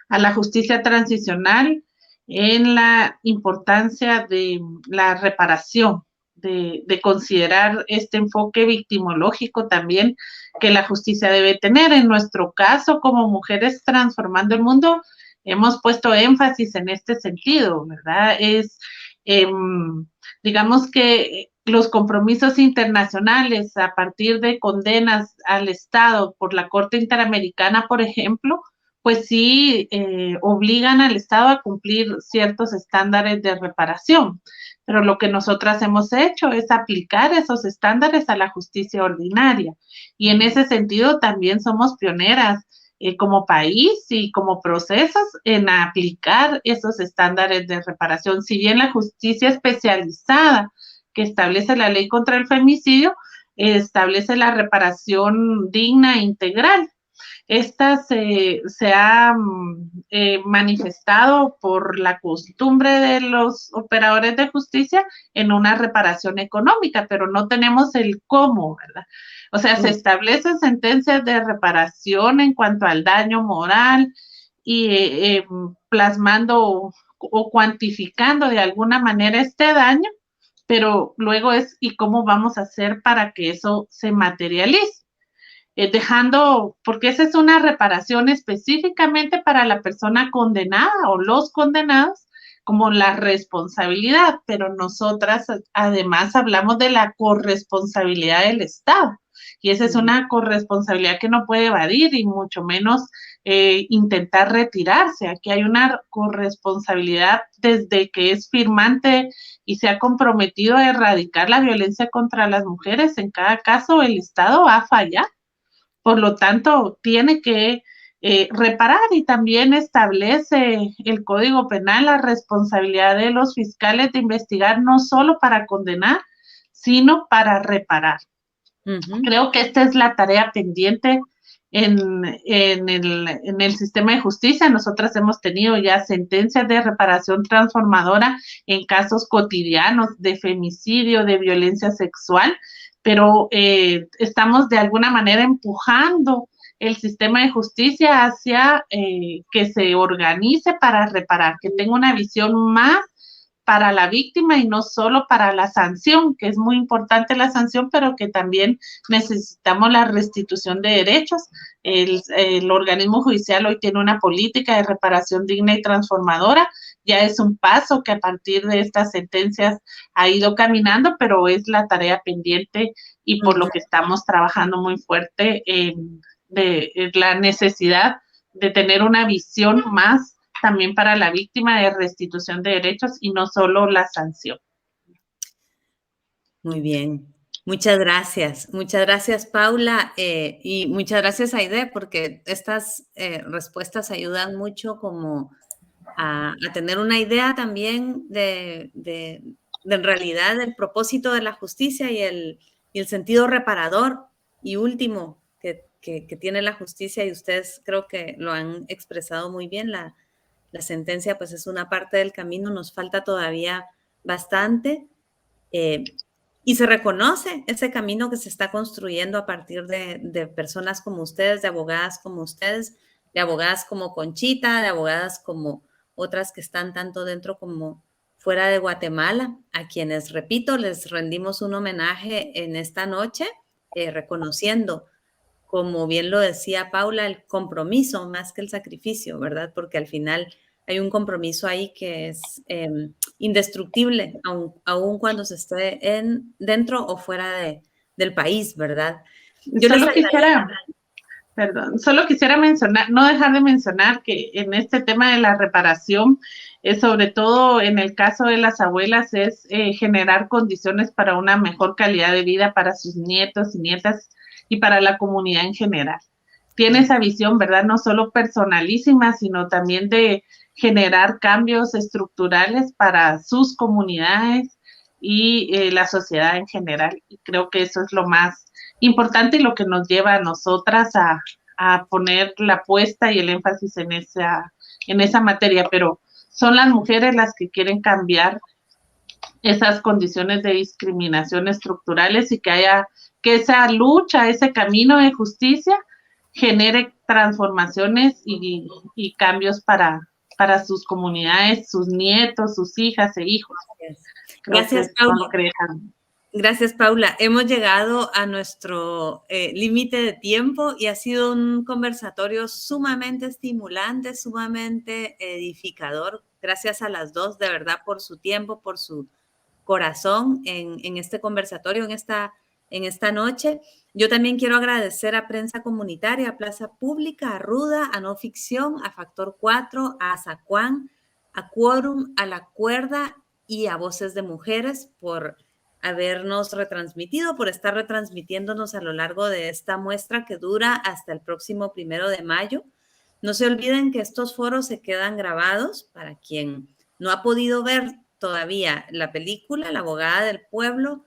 a la justicia transicional en la importancia de la reparación, de considerar este enfoque victimológico también que la justicia debe tener. En nuestro caso, como Mujeres Transformando el Mundo, hemos puesto énfasis en este sentido, ¿verdad? Digamos que los compromisos internacionales a partir de condenas al Estado por la Corte Interamericana, por ejemplo, pues sí obligan al Estado a cumplir ciertos estándares de reparación. Pero lo que nosotras hemos hecho es aplicar esos estándares a la justicia ordinaria. Y en ese sentido también somos pioneras como país y como procesos en aplicar esos estándares de reparación. Si bien la justicia especializada que establece la ley contra el femicidio establece la reparación digna e integral. Esta se ha manifestado por la costumbre de los operadores de justicia en una reparación económica, pero no tenemos el cómo, ¿verdad? O sea, se establecen sentencias de reparación en cuanto al daño moral y plasmando o cuantificando de alguna manera este daño, pero luego es, ¿y cómo vamos a hacer para que eso se materialice? Dejando, porque esa es una reparación específicamente para la persona condenada o los condenados, como la responsabilidad, pero nosotras además hablamos de la corresponsabilidad del Estado. Y esa es una corresponsabilidad que no puede evadir y mucho menos intentar retirarse. Aquí hay una corresponsabilidad desde que es firmante y se ha comprometido a erradicar la violencia contra las mujeres. En cada caso, el Estado va a fallar. Por lo tanto, tiene que reparar y también establece el Código Penal la responsabilidad de los fiscales de investigar no solo para condenar, sino para reparar. Creo que esta es la tarea pendiente en el sistema de justicia. Nosotras hemos tenido ya sentencias de reparación transformadora en casos cotidianos de femicidio, de violencia sexual, pero estamos de alguna manera empujando el sistema de justicia hacia que se organice para reparar, que tenga una visión más para la víctima y no solo para la sanción, que es muy importante la sanción, pero que también necesitamos la restitución de derechos. El organismo judicial hoy tiene una política de reparación digna y transformadora, ya es un paso que a partir de estas sentencias ha ido caminando, pero es la tarea pendiente y por lo que estamos trabajando muy fuerte de la necesidad de tener una visión más también para la víctima de restitución de derechos y no solo la sanción. Muy bien. Muchas gracias. Muchas gracias, Paula, y muchas gracias, Aide, porque estas respuestas ayudan mucho como a tener una idea también de en realidad del propósito de la justicia y el sentido reparador y último que tiene la justicia, y ustedes creo que lo han expresado muy bien. La sentencia pues es una parte del camino, nos falta todavía bastante y se reconoce ese camino que se está construyendo a partir de personas como ustedes, de abogadas como ustedes, de abogadas como Conchita, de abogadas como otras que están tanto dentro como fuera de Guatemala, a quienes, repito, les rendimos un homenaje en esta noche, reconociendo, como bien lo decía Paula, el compromiso más que el sacrificio, ¿verdad? Porque al final hay un compromiso ahí que es indestructible, aun cuando se esté dentro o fuera del país, ¿verdad? Solo quisiera mencionar, no dejar de mencionar que en este tema de la reparación, sobre todo en el caso de las abuelas, es generar condiciones para una mejor calidad de vida para sus nietos y nietas y para la comunidad en general. Tiene esa visión, ¿verdad? No solo personalísima, sino también de generar cambios estructurales para sus comunidades y la sociedad en general. Y creo que eso es lo más importante y lo que nos lleva a nosotras a poner la apuesta y el énfasis en esa materia, pero son las mujeres las que quieren cambiar esas condiciones de discriminación estructurales y que esa lucha, ese camino de justicia genere transformaciones y cambios para sus comunidades, sus nietos, sus hijas e hijos. Gracias, Paula. Gracias, Paula. Hemos llegado a nuestro límite de tiempo y ha sido un conversatorio sumamente estimulante, sumamente edificador. Gracias a las dos, de verdad, por su tiempo, por su corazón en este conversatorio, en esta noche. Yo también quiero agradecer a Prensa Comunitaria, a Plaza Pública, a Ruda, a No Ficción, a Factor 4, a Zacuán, a Quórum, a La Cuerda y a Voces de Mujeres por habernos retransmitido, por estar retransmitiéndonos a lo largo de esta muestra que dura hasta el próximo 1 de mayo. No se olviden que estos foros se quedan grabados para quien no ha podido ver todavía la película La Abogada del Pueblo.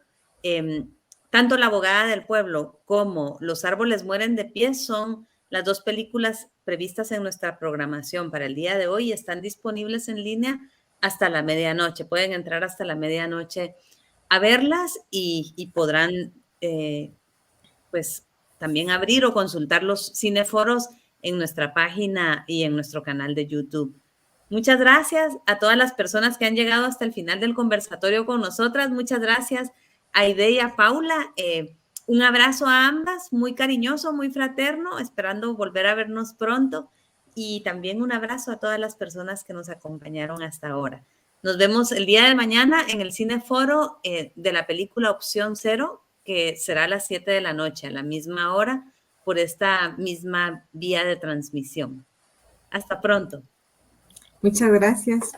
Tanto La Abogada del Pueblo como Los Árboles Mueren de Pie son las dos películas previstas en nuestra programación para el día de hoy y están disponibles en línea hasta la medianoche. Pueden entrar hasta la medianoche a verlas y podrán pues también abrir o consultar los cineforos en nuestra página y en nuestro canal de YouTube. Muchas gracias a todas las personas que han llegado hasta el final del conversatorio con nosotras. Muchas gracias a Aide y a Paula. Un abrazo a ambas, muy cariñoso, muy fraterno, esperando volver a vernos pronto. Y también un abrazo a todas las personas que nos acompañaron hasta ahora. Nos vemos el día de mañana en el Cineforo de la película Opción Cero, que será a las 7 de la noche, a la misma hora, por esta misma vía de transmisión. Hasta pronto. Muchas gracias.